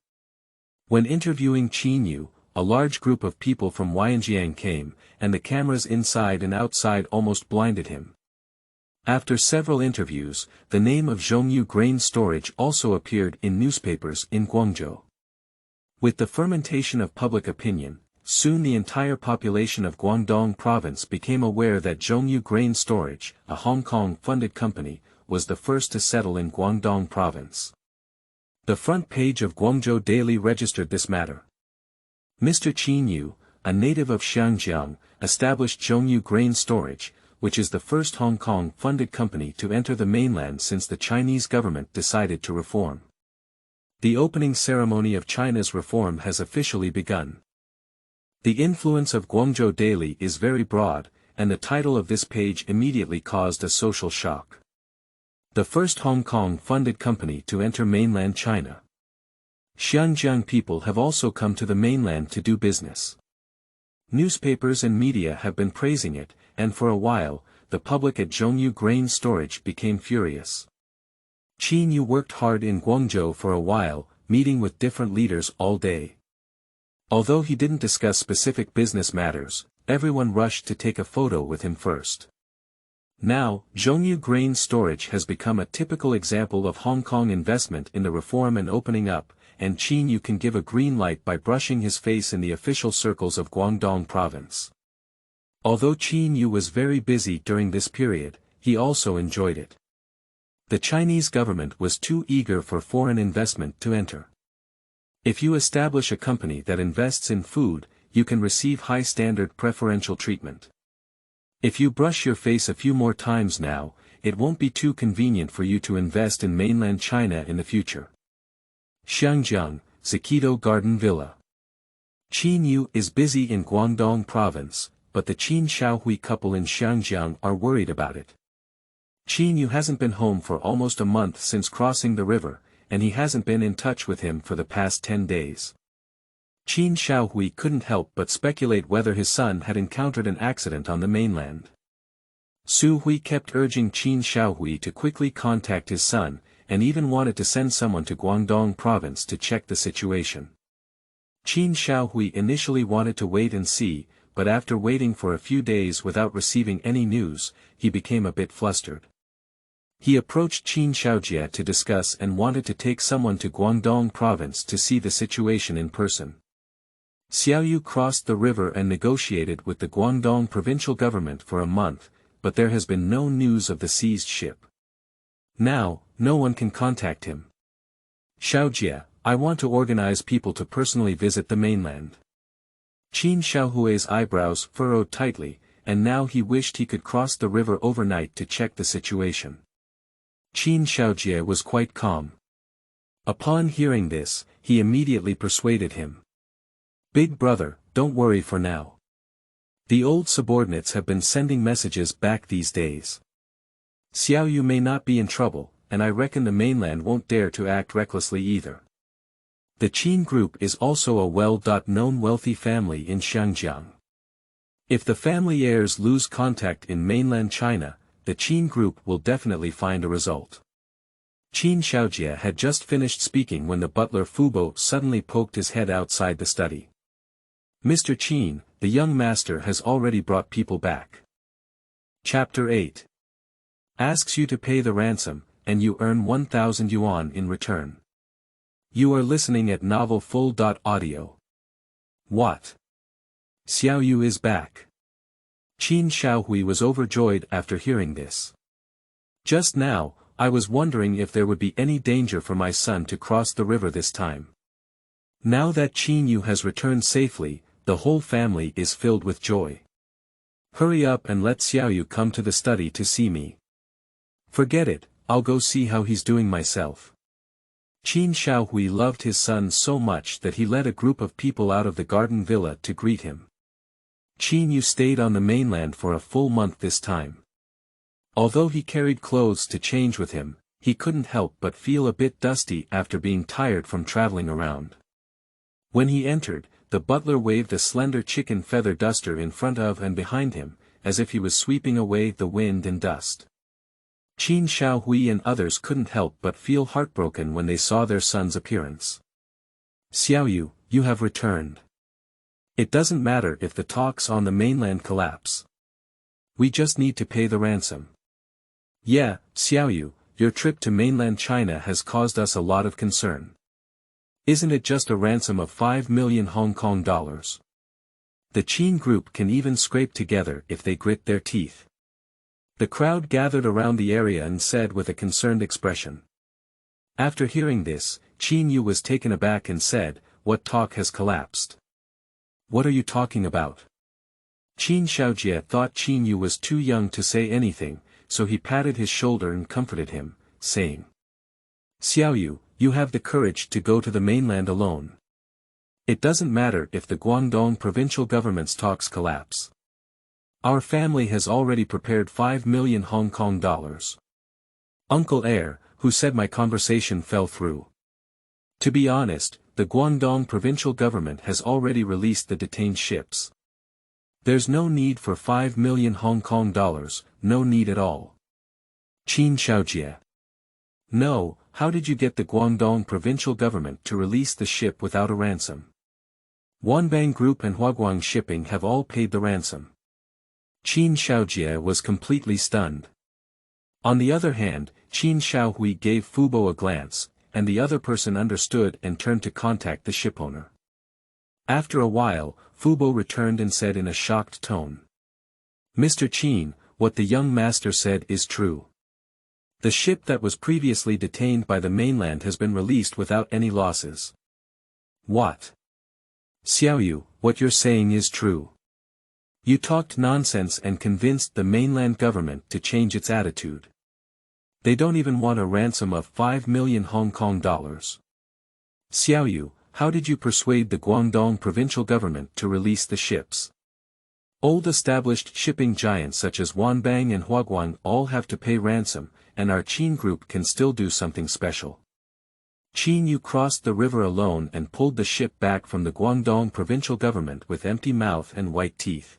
Speaker 1: When interviewing Qin Yu, a large group of people from Xiangjiang came, and the cameras inside and outside almost blinded him. After several interviews, the name of Zhongyu grain storage also appeared in newspapers in Guangzhou. With the fermentation of public opinion, soon the entire population of Guangdong province became aware that Zhongyu grain storage, a Hong Kong-funded company, was the first to settle in Guangdong province. The front page of Guangzhou Daily registered this matter. Mr. Qin Yu, a native of Xiangjiang, established Zhongyu grain storage, which is the first Hong Kong-funded company to enter the mainland since the Chinese government decided to reform. The opening ceremony of China's reform has officially begun. The influence of Guangzhou Daily is very broad, and the title of this page immediately caused a social shock. The first Hong Kong-funded company to enter mainland China. Xiangjiang people have also come to the mainland to do business. Newspapers and media have been praising it, and for a while, the public at Zhongyu grain storage became furious. Qin Yu worked hard in Guangzhou for a while, meeting with different leaders all day. Although he didn't discuss specific business matters, everyone rushed to take a photo with him first. Now, Zhongyu grain storage has become a typical example of Hong Kong investment in the reform and opening up, and Qin Yu can give a green light by brushing his face in the official circles of Guangdong province. Although Qin Yu was very busy during this period, he also enjoyed it. The Chinese government was too eager for foreign investment to enter. If you establish a company that invests in food, you can receive high-standard preferential treatment. If you brush your face a few more times now, it won't be too convenient for you to invest in mainland China in the future. Xiangjiang, Zikido Garden Villa. Qin Yu is busy in Guangdong province, but the Qin Shaohui couple in Xiangjiang are worried about it. Qin Yu hasn't been home for almost a month since crossing the river, and he hasn't been in touch with him for the past 10 days. Qin Shaohui couldn't help but speculate whether his son had encountered an accident on the mainland. Su Hui kept urging Qin Shaohui to quickly contact his son, and even wanted to send someone to Guangdong province to check the situation. Qin Shaohui initially wanted to wait and see, but after waiting for a few days without receiving any news, he became a bit flustered. He approached Qin Xiaojie to discuss and wanted to take someone to Guangdong province to see the situation in person. Xiaoyu crossed the river and negotiated with the Guangdong provincial government for a month, but there has been no news of the seized ship. Now, no one can contact him. Xiaojie, I want to organize people to personally visit the mainland. Qin Xiaohui's eyebrows furrowed tightly, and now he wished he could cross the river overnight to check the situation. Qin Xiangjiang was quite calm. Upon hearing this, he immediately persuaded him. "Big brother, don't worry for now. The old subordinates have been sending messages back these days. Xiao Yu may not be in trouble, and I reckon the mainland won't dare to act recklessly either. The Qin group is also a well-known wealthy family in Xiangjiang. If the family heirs lose contact in mainland China, the Qin group will definitely find a result." Qin Xiangjiang had just finished speaking when the butler Fubo suddenly poked his head outside the study. "Mr. Qin, the young master has already brought people back." Chapter 8. Asks you to pay the ransom, and you earn 1,000 yuan in return. You are listening at Novel Full.audio. What? Xiao Yu is back. Qin Xiaohui was overjoyed after hearing this. "Just now, I was wondering if there would be any danger for my son to cross the river this time. Now that Qin Yu has returned safely, the whole family is filled with joy. Hurry up and let Xiao Yu come to the study to see me." "Forget it, I'll go see how he's doing myself." Qin Xiaohui loved his son so much that he led a group of people out of the garden villa to greet him. Qin Yu stayed on the mainland for a full month this time. Although he carried clothes to change with him, he couldn't help but feel a bit dusty after being tired from traveling around. When he entered, the butler waved a slender chicken feather duster in front of and behind him, as if he was sweeping away the wind and dust. Qin Xiaohui and others couldn't help but feel heartbroken when they saw their son's appearance. "Xiao Yu, you have returned. It doesn't matter if the talks on the mainland collapse. We just need to pay the ransom." "Yeah, Xiao Yu, your trip to mainland China has caused us a lot of concern. Isn't it just a ransom of 5 million Hong Kong dollars? The Qin group can even scrape together if they grit their teeth." The crowd gathered around the area and said with a concerned expression. After hearing this, Qin Yu was taken aback and said, "What talk has collapsed? What are you talking about?" Qin Xiangjiang thought Qin Yu was too young to say anything, so he patted his shoulder and comforted him, saying, "Xiao Yu, you have the courage to go to the mainland alone. It doesn't matter if the Guangdong provincial government's talks collapse. Our family has already prepared 5 million Hong Kong dollars. Uncle Air, who said my conversation fell through. To be honest, the Guangdong provincial government has already released the detained ships. There's no need for 5 million Hong Kong dollars, no need at all." Qin Xiangjiang. "No, how did you get the Guangdong provincial government to release the ship without a ransom? Wanbang Group and Huaguang Shipping have all paid the ransom." Qin Xiangjiang was completely stunned. On the other hand, Qin Xiaohui gave Fubo a glance, and the other person understood and turned to contact the shipowner. After a while, Fubo returned and said in a shocked tone, "Mr. Qin, what the young master said is true. The ship that was previously detained by the mainland has been released without any losses." "What? Xiao Yu, what you're saying is true. You talked nonsense and convinced the mainland government to change its attitude. They don't even want a ransom of 5 million Hong Kong dollars. Xiao Yu, how did you persuade the Guangdong provincial government to release the ships? Old established shipping giants such as Wanbang and Huaguang all have to pay ransom, and our Qin group can still do something special. Qin Yu crossed the river alone and pulled the ship back from the Guangdong provincial government with empty mouth and white teeth.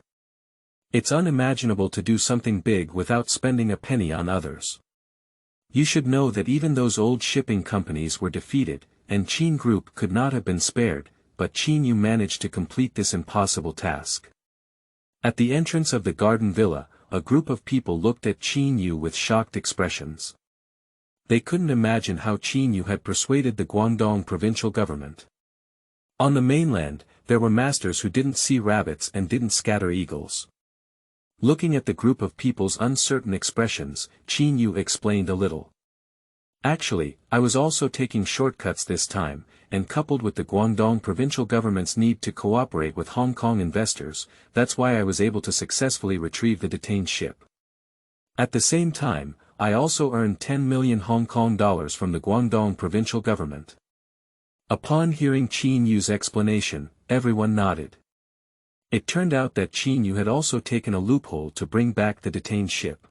Speaker 1: It's unimaginable to do something big without spending a penny on others. You should know that even those old shipping companies were defeated, and Qin group could not have been spared, but Qin Yu managed to complete this impossible task." At the entrance of the garden villa, a group of people looked at Qin Yu with shocked expressions. They couldn't imagine how Qin Yu had persuaded the Guangdong provincial government. On the mainland, there were masters who didn't see rabbits and didn't scatter eagles. Looking at the group of people's uncertain expressions, Qin Yu explained a little. Actually, I was also taking shortcuts this time, and coupled with the Guangdong provincial government's need to cooperate with Hong Kong investors, that's why I was able to successfully retrieve the detained ship. At the same time, I also earned 10 million Hong Kong dollars from the Guangdong provincial government. Upon hearing Qin Yu's explanation, everyone nodded. It turned out that Qin Yu had also taken a loophole to bring back the detained ship.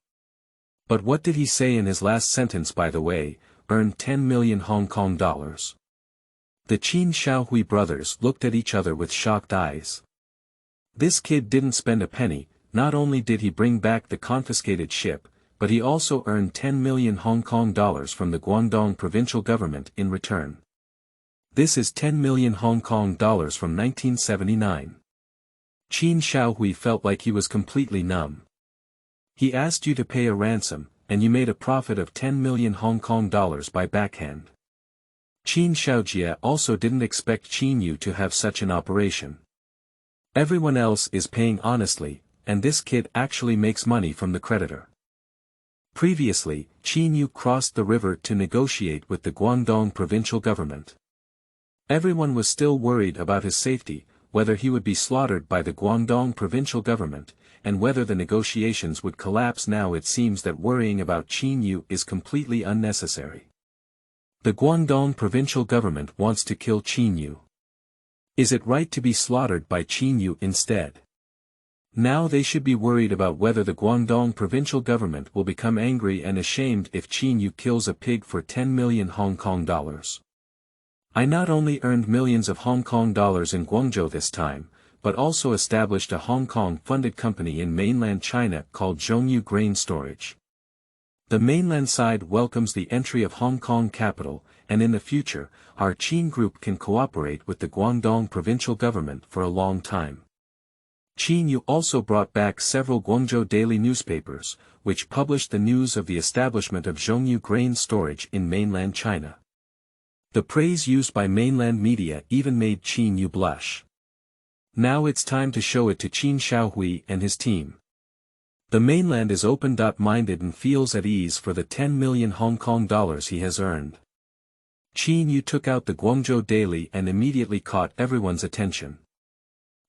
Speaker 1: But what did he say in his last sentence, by the way? Earned 10 million Hong Kong dollars. The Qin Shaohui brothers looked at each other with shocked eyes. This kid didn't spend a penny. Not only did he bring back the confiscated ship, but he also earned 10 million Hong Kong dollars from the Guangdong provincial government in return. This is 10 million Hong Kong dollars from 1979. Qin Shaohui felt like he was completely numb. He asked you to pay a ransom, and you made a profit of 10 million Hong Kong dollars by backhand. Qin Xiaojie also didn't expect Qin Yu to have such an operation. Everyone else is paying honestly, and this kid actually makes money from the creditor. Previously, Qin Yu crossed the river to negotiate with the Guangdong provincial government. Everyone was still worried about his safety, whether he would be slaughtered by the Guangdong provincial government, and whether the negotiations would collapse. Now it seems that worrying about Qin Yu is completely unnecessary. The Guangdong provincial government wants to kill Qin Yu. Is it right to be slaughtered by Qin Yu instead? Now they should be worried about whether the Guangdong provincial government will become angry and ashamed if Qin Yu kills a pig for 10 million Hong Kong dollars. I not only earned millions of Hong Kong dollars in Guangzhou this time, but also established a Hong Kong-funded company in mainland China called Zhongyu Grain Storage. The mainland side welcomes the entry of Hong Kong capital, and in the future, our Qin group can cooperate with the Guangdong provincial government for a long time. Qin Yu also brought back several Guangzhou daily newspapers, which published the news of the establishment of Zhongyu Grain Storage in mainland China. The praise used by mainland media even made Qin Yu blush. Now it's time to show it to Qin Shaohui and his team. The mainland is open-minded and feels at ease for the 10 million Hong Kong dollars he has earned. Qin Yu took out the Guangzhou Daily and immediately caught everyone's attention.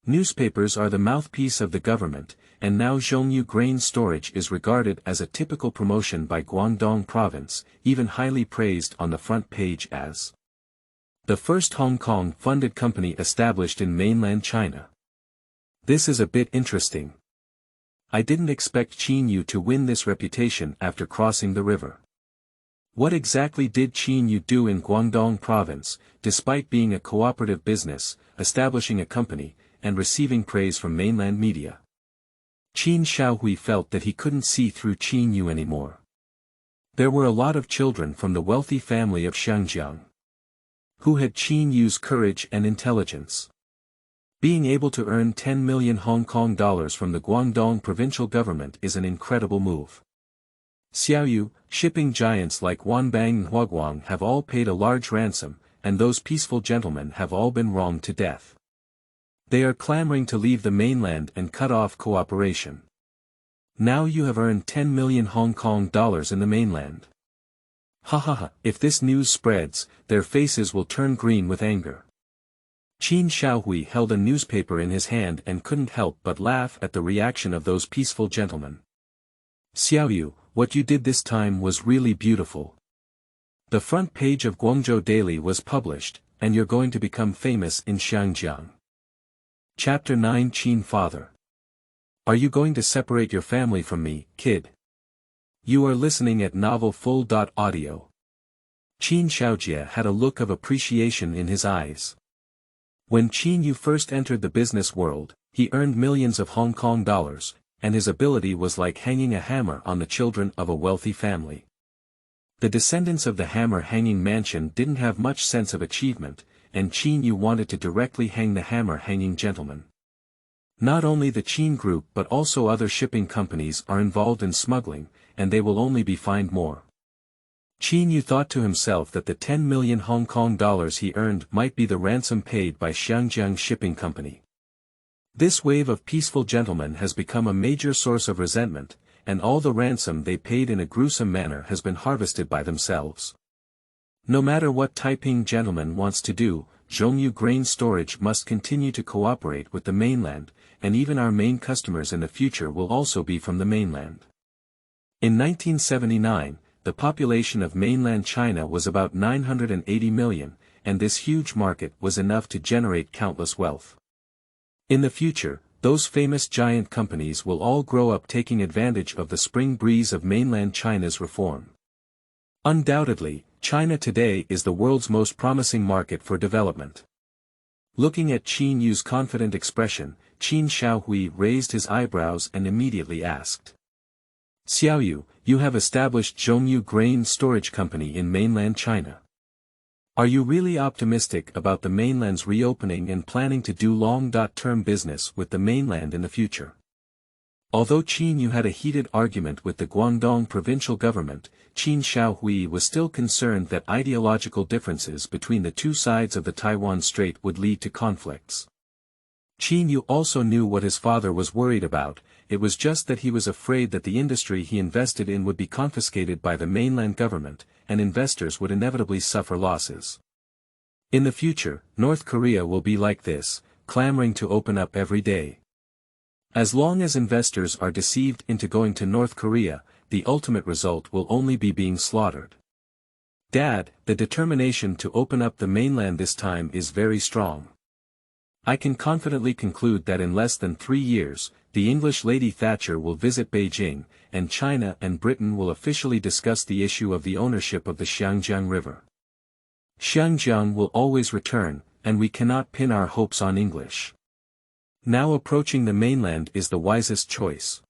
Speaker 1: Newspapers are the mouthpiece of the government, and now Zhongyu Grain Storage is regarded as a typical promotion by Guangdong province, even highly praised on the front page as the first Hong Kong-funded company established in mainland China. This is a bit interesting. I didn't expect Qin Yu to win this reputation after crossing the river. What exactly did Qin Yu do in Guangdong province, despite being a cooperative business, establishing a company, and receiving praise from mainland media? Qin Shaohui felt that he couldn't see through Qin Yu anymore. There were a lot of children from the wealthy family of Xiangjiang, who had Qin Yu's courage and intelligence. Being able to earn 10 million Hong Kong dollars from the Guangdong provincial government is an incredible move. Xiaoyu, shipping giants like Wanbang and Huaguang have all paid a large ransom, and those peaceful gentlemen have all been wronged to death. They are clamoring to leave the mainland and cut off cooperation. Now you have earned 10 million Hong Kong dollars in the mainland. Ha ha ha, if this news spreads, their faces will turn green with anger. Qin Shaohui held a newspaper in his hand and couldn't help but laugh at the reaction of those peaceful gentlemen. Xiaoyu, what you did this time was really beautiful. The front page of Guangzhou Daily was published, and you're going to become famous in Xiangjiang. Chapter 9 Qin Father. Are you going to separate your family from me, kid? You are listening at Novel Full. Audio. Qin Xiaojie had a look of appreciation in his eyes. When Qin Yu first entered the business world, he earned millions of Hong Kong dollars, and his ability was like hanging a hammer on the children of a wealthy family. The descendants of the hammer-hanging mansion didn't have much sense of achievement, and Qin Yu wanted to directly hang the hammer-hanging gentleman. Not only the Qin group but also other shipping companies are involved in smuggling, and they will only be fined more. Qin Yu thought to himself that the 10 million Hong Kong dollars he earned might be the ransom paid by Xiangjiang Shipping Company. This wave of peaceful gentlemen has become a major source of resentment, and all the ransom they paid in a gruesome manner has been harvested by themselves. No matter what Taiping gentleman wants to do, Zhongyu grain storage must continue to cooperate with the mainland, and even our main customers in the future will also be from the mainland. In 1979, the population of mainland China was about 980 million, and this huge market was enough to generate countless wealth. In the future, those famous giant companies will all grow up taking advantage of the spring breeze of mainland China's reform. Undoubtedly, China today is the world's most promising market for development. Looking at Qin Yu's confident expression, Qin Shaohui raised his eyebrows and immediately asked. Xiao, you have established Zhongyu Grain Storage Company in mainland China. Are you really optimistic about the mainland's reopening and planning to do long-term business with the mainland in the future? Although Qin Yu had a heated argument with the Guangdong provincial government, Qin Shaohui was still concerned that ideological differences between the two sides of the Taiwan Strait would lead to conflicts. Qin Yu also knew what his father was worried about. It was just that he was afraid that the industry he invested in would be confiscated by the mainland government, and investors would inevitably suffer losses. In the future, North Korea will be like this, clamoring to open up every day. As long as investors are deceived into going to North Korea, the ultimate result will only be being slaughtered. Dad, the determination to open up the mainland this time is very strong. I can confidently conclude that in less than 3 years, the English Lady Thatcher will visit Beijing, and China and Britain will officially discuss the issue of the ownership of the Xiangjiang River. Xiangjiang will always return, and we cannot pin our hopes on English. Now approaching the mainland is the wisest choice.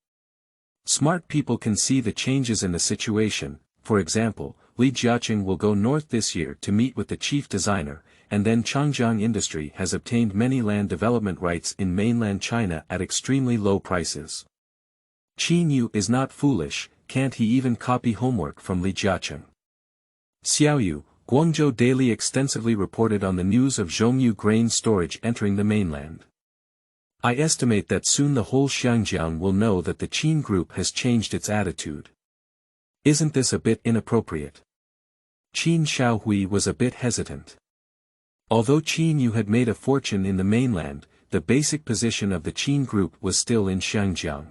Speaker 1: Smart people can see the changes in the situation. For example, Li Jiaqing will go north this year to meet with the chief designer, and then Changjiang Industry has obtained many land development rights in mainland China at extremely low prices. Qin Yu is not foolish, can't he even copy homework from Li Jiaqing? Xiaoyu, Guangzhou Daily extensively reported on the news of Zhongyu grain storage entering the mainland. I estimate that soon the whole Xiangjiang will know that the Qin group has changed its attitude. Isn't this a bit inappropriate? Qin Shaohui was a bit hesitant. Although Qin Yu had made a fortune in the mainland, the basic position of the Qin group was still in Xiangjiang.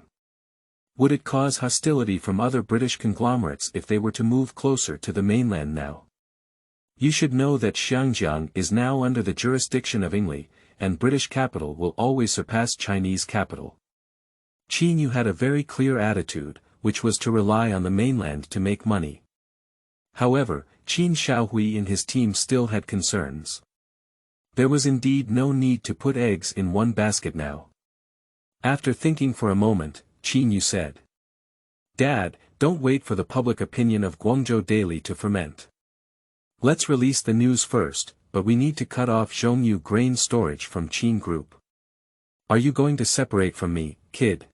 Speaker 1: Would it cause hostility from other British conglomerates if they were to move closer to the mainland now? You should know that Xiangjiang is now under the jurisdiction of England, and British capital will always surpass Chinese capital. Qin Yu had a very clear attitude, which was to rely on the mainland to make money. However, Qin Shaohui and his team still had concerns. There was indeed no need to put eggs in one basket now. After thinking for a moment, Qin Yu said. Dad, don't wait for the public opinion of Guangzhou Daily to ferment. Let's release the news first, but we need to cut off Zhongyu grain storage from Qin Group. Are you going to separate from me, kid?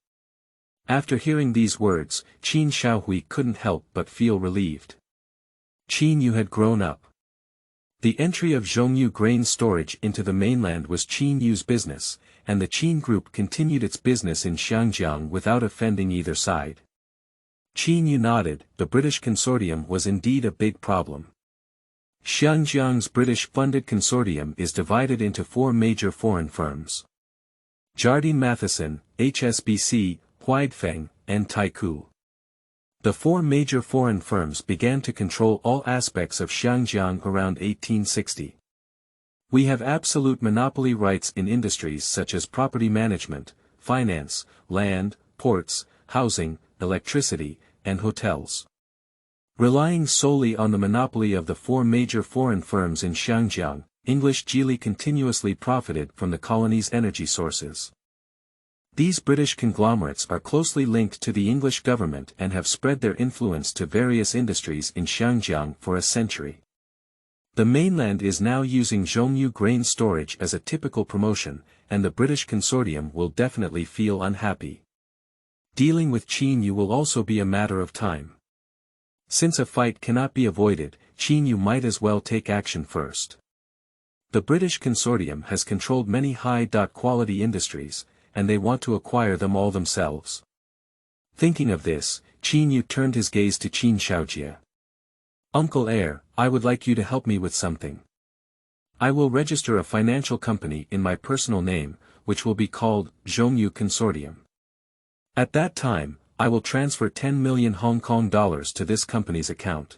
Speaker 1: After hearing these words, Qin Shaohui couldn't help but feel relieved. Qin Yu had grown up. The entry of Zhongyu grain storage into the mainland was Qin Yu's business, and the Qin Group continued its business in Xiangjiang without offending either side. Qin Yu nodded. The British consortium was indeed a big problem. Xiangjiang's British-funded consortium is divided into 4 major foreign firms. Jardine Matheson, HSBC, Huaifeng, and Tycoon. The 4 major foreign firms began to control all aspects of Xiangjiang around 1860. We have absolute monopoly rights in industries such as property management, finance, land, ports, housing, electricity, and hotels. Relying solely on the monopoly of the 4 major foreign firms in Xiangjiang, English Geely continuously profited from the colony's energy sources. These British conglomerates are closely linked to the English government and have spread their influence to various industries in Xiangjiang for a century. The mainland is now using Zhongyu grain storage as a typical promotion, and the British consortium will definitely feel unhappy. Dealing with Qin Yu will also be a matter of time. Since a fight cannot be avoided, Qin Yu might as well take action first. The British consortium has controlled many high-quality industries, and they want to acquire them all themselves. Thinking of this, Qin Yu turned his gaze to Qin Shaojie. Uncle Heir, I would like you to help me with something. I will register a financial company in my personal name, which will be called Zhongyu Consortium. At that time, I will transfer 10 million Hong Kong dollars to this company's account.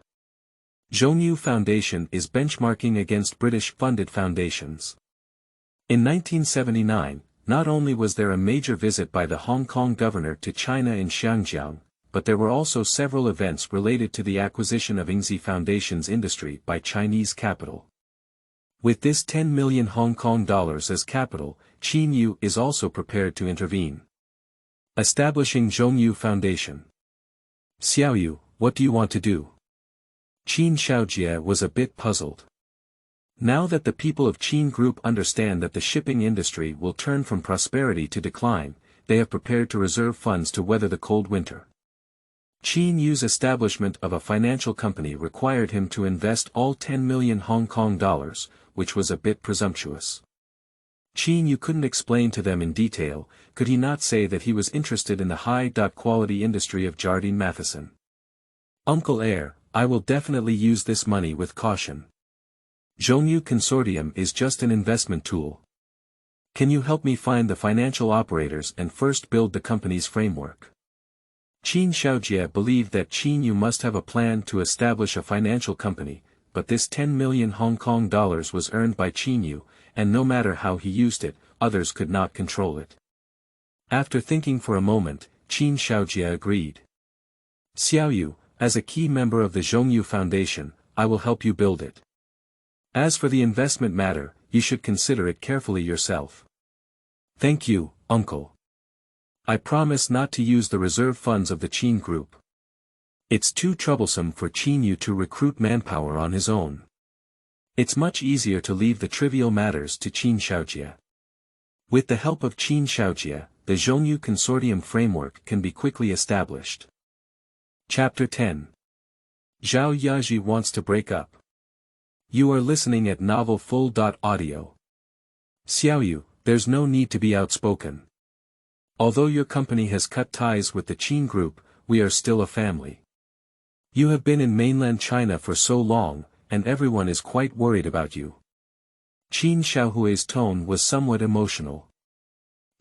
Speaker 1: Zhongyu Foundation is benchmarking against British-funded foundations. In 1979, not only was there a major visit by the Hong Kong governor to China in Xiangjiang, but there were also several events related to the acquisition of Yazhi Foundation's industry by Chinese capital. With this 10 million Hong Kong dollars as capital, Qin Yu is also prepared to intervene. Establishing Zhongyu Foundation. Xiaoyu, what do you want to do? Qin Xiaojie was a bit puzzled. Now that the people of Qin Group understand that the shipping industry will turn from prosperity to decline, they have prepared to reserve funds to weather the cold winter. Qin Yu's establishment of a financial company required him to invest all 10 million Hong Kong dollars, which was a bit presumptuous. Qin Yu couldn't explain to them in detail, could he not say that he was interested in the high-quality industry of Jardine Matheson. Uncle Heir, I will definitely use this money with caution. Zhongyu Consortium is just an investment tool. Can you help me find the financial operators and first build the company's framework? Qin Xiaojie believed that Qin Yu must have a plan to establish a financial company, but this 10 million Hong Kong dollars was earned by Qin Yu, and no matter how he used it, others could not control it. After thinking for a moment, Qin Xiaojie agreed. Xiaoyu, as a key member of the Zhongyu Foundation, I will help you build it. As for the investment matter, you should consider it carefully yourself. Thank you, uncle. I promise not to use the reserve funds of the Qin Group. It's too troublesome for Qin Yu to recruit manpower on his own. It's much easier to leave the trivial matters to Qin Xiaojie. With the help of Qin Xiaojie, the Zhongyu Consortium framework can be quickly established. Chapter 10. Zhao Yazhi wants to break up. You are listening at novelfull.audio. Xiaoyu, there's no need to be outspoken. Although your company has cut ties with the Qin Group, we are still a family. You have been in mainland China for so long, and everyone is quite worried about you. Qin Xiaohui's tone was somewhat emotional.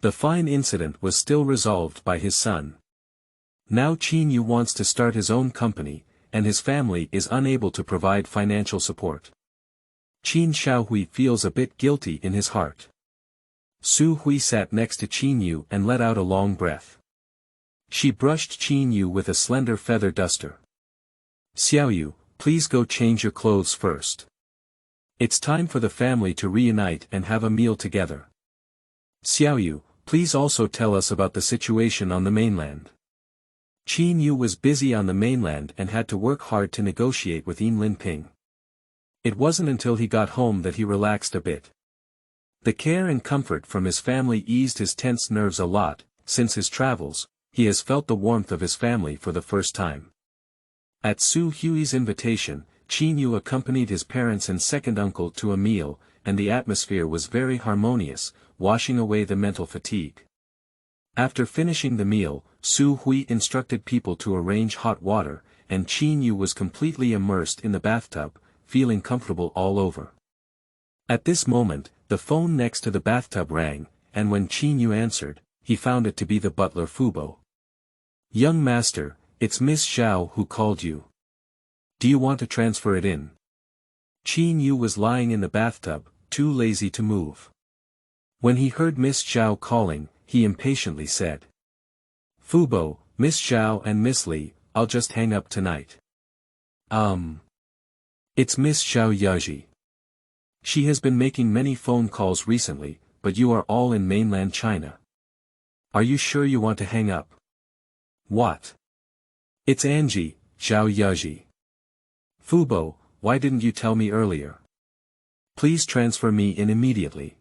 Speaker 1: The fine incident was still resolved by his son. Now Qin Yu wants to start his own company, and his family is unable to provide financial support. Qin Xiaohui feels a bit guilty in his heart. Su Hui sat next to Qin Yu and let out a long breath. She brushed Qin Yu with a slender feather duster. Xiaoyu, please go change your clothes first. It's time for the family to reunite and have a meal together. Xiaoyu, please also tell us about the situation on the mainland. Qin Yu was busy on the mainland and had to work hard to negotiate with Yin Linping. It wasn't until he got home that he relaxed a bit. The care and comfort from his family eased his tense nerves a lot. Since his travels, he has felt the warmth of his family for the first time. At Su Hui's invitation, Qin Yu accompanied his parents and second uncle to a meal, and the atmosphere was very harmonious, washing away the mental fatigue. After finishing the meal, Su Hui instructed people to arrange hot water, and Qin Yu was completely immersed in the bathtub, feeling comfortable all over. At this moment, the phone next to the bathtub rang, and when Qin Yu answered, he found it to be the butler Fubo. Young master, it's Miss Zhao who called you. Do you want to transfer it in? Qin Yu was lying in the bathtub, too lazy to move. When he heard Miss Zhao calling, he impatiently said. Fubo, Miss Zhao and Miss Li, I'll just hang up tonight. It's Miss Zhao Yazhi. She has been making many phone calls recently, but you are all in mainland China. Are you sure you want to hang up? What? It's Angie, Zhao Yazhi. Fubo, why didn't you tell me earlier? Please transfer me in immediately.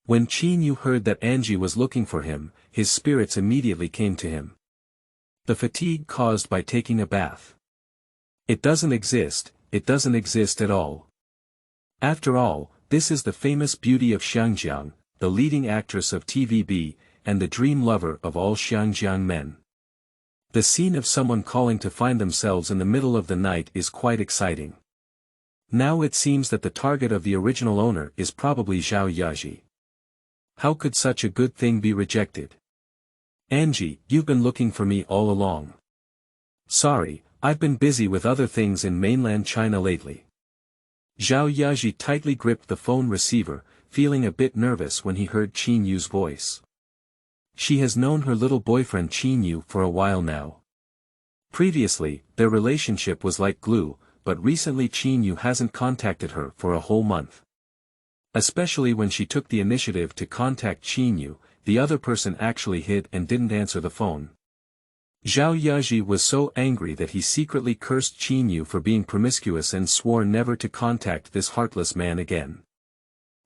Speaker 1: When Qin Yu heard that Angie was looking for him, his spirits immediately came to him. The fatigue caused by taking a bath. It doesn't exist at all. After all, this is the famous beauty of Xiangjiang, the leading actress of TVB, and the dream lover of all Xiangjiang men. The scene of someone calling to find themselves in the middle of the night is quite exciting. Now it seems that the target of the original owner is probably Zhao Yazhi. How could such a good thing be rejected? Angie, you've been looking for me all along. Sorry, I've been busy with other things in mainland China lately. Zhao Yazhi tightly gripped the phone receiver, feeling a bit nervous when he heard Qin Yu's voice. She has known her little boyfriend Qin Yu for a while now. Previously, their relationship was like glue, but recently Qin Yu hasn't contacted her for a whole month. Especially when she took the initiative to contact Qin Yu, the other person actually hid and didn't answer the phone. Zhao Yazhi was so angry that he secretly cursed Qin Yu for being promiscuous and swore never to contact this heartless man again.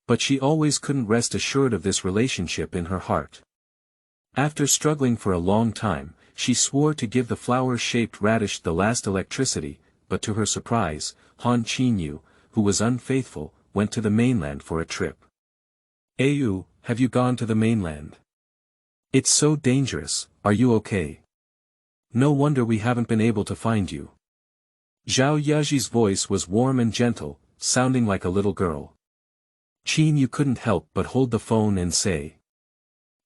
Speaker 1: But she always couldn't rest assured of this relationship in her heart. After struggling for a long time, she swore to give the flower-shaped radish the last electricity, but to her surprise, Qin Yu, who was unfaithful, went to the mainland for a trip. Ayu, have you gone to the mainland? It's so dangerous, are you okay? No wonder we haven't been able to find you. Zhao Yazhi's voice was warm and gentle, sounding like a little girl. Qin Yu couldn't help but hold the phone and say,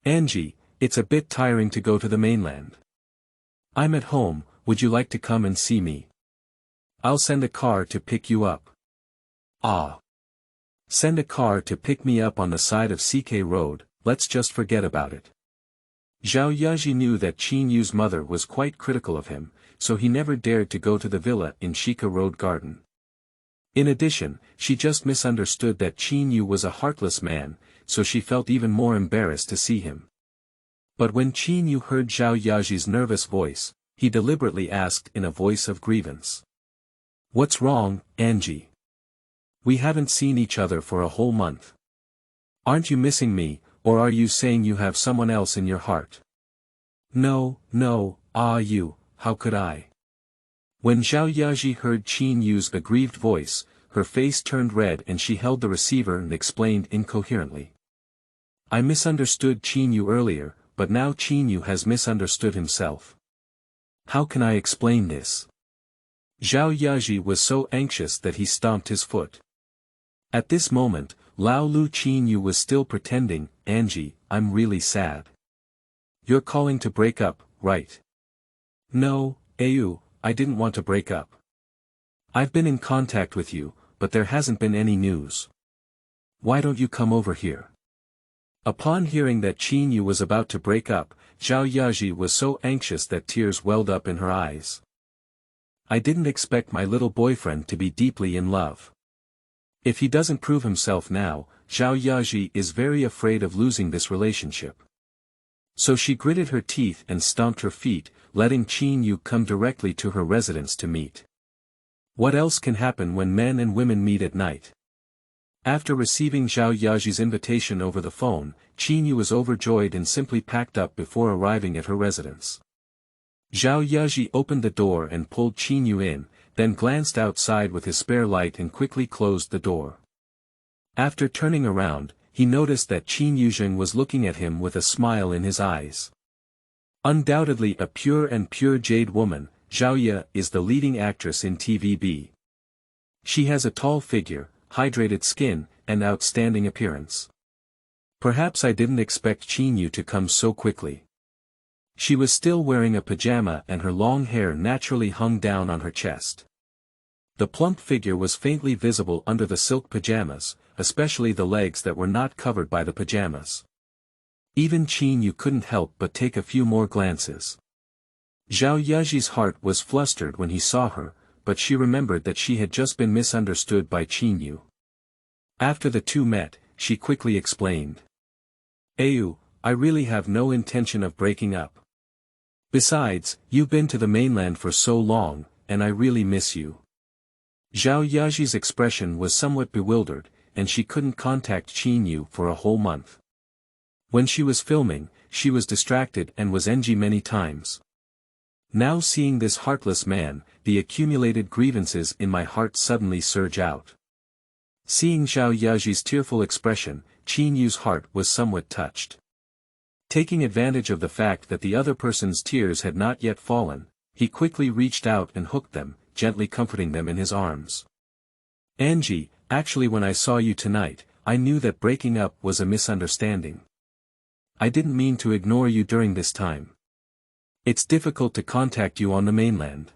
Speaker 1: Angie, it's a bit tiring to go to the mainland. I'm at home, would you like to come and see me? I'll send a car to pick you up. Ah. Send a car to pick me up on the side of CK Road, let's just forget about it. Zhao Yazhi knew that Qin Yu's mother was quite critical of him, so he never dared to go to the villa in Shika Road Garden. In addition, she just misunderstood that Qin Yu was a heartless man, so she felt even more embarrassed to see him. But when Qin Yu heard Zhao Yazhi's nervous voice, he deliberately asked in a voice of grievance. What's wrong, Angie? We haven't seen each other for a whole month. Aren't you missing me, or are you saying you have someone else in your heart? No, you, how could I? When Zhao Yazhi heard Qin Yu's aggrieved voice, her face turned red and she held the receiver and explained incoherently. I misunderstood Qin Yu earlier, but now Qin Yu has misunderstood himself. How can I explain this? Zhao Yazhi was so anxious that he stomped his foot. At this moment, Lao Lu Qin Yu was still pretending, Angie, I'm really sad. You're calling to break up, right? No, Ayu, I didn't want to break up. I've been in contact with you, but there hasn't been any news. Why don't you come over here? Upon hearing that Qin Yu was about to break up, Zhao Yazhi was so anxious that tears welled up in her eyes. I didn't expect my little boyfriend to be deeply in love. If he doesn't prove himself now, Zhao Yazhi is very afraid of losing this relationship. So she gritted her teeth and stomped her feet, letting Qin Yu come directly to her residence to meet. What else can happen when men and women meet at night? After receiving Zhao Yazhi's invitation over the phone, Qin Yu was overjoyed and simply packed up before arriving at her residence. Zhao Yazhi opened the door and pulled Qin Yu in, then glanced outside with his spare light and quickly closed the door. After turning around, he noticed that Qin Yu was looking at him with a smile in his eyes. Undoubtedly a pure jade woman, Zhao Ye is the leading actress in TVB. She has a tall figure, hydrated skin, and outstanding appearance. Perhaps I didn't expect Qin Yu to come so quickly. She was still wearing a pajama and her long hair naturally hung down on her chest. The plump figure was faintly visible under the silk pajamas, especially the legs that were not covered by the pajamas. Even Qin Yu couldn't help but take a few more glances. Zhao Yazhi's heart was flustered when he saw her, but she remembered that she had just been misunderstood by Qin Yu. After the two met, she quickly explained. Ayu, I really have no intention of breaking up. Besides, you've been to the mainland for so long, and I really miss you. Zhao Yazhi's expression was somewhat bewildered, and she couldn't contact Qin Yu for a whole month. When she was filming, she was distracted and was NG many times. Now seeing this heartless man, the accumulated grievances in my heart suddenly surge out. Seeing Zhao Yazhi's tearful expression, Qin Yu's heart was somewhat touched. Taking advantage of the fact that the other person's tears had not yet fallen, he quickly reached out and hooked them, gently comforting them in his arms. Angie, actually when I saw you tonight, I knew that breaking up was a misunderstanding. I didn't mean to ignore you during this time. It's difficult to contact you on the mainland.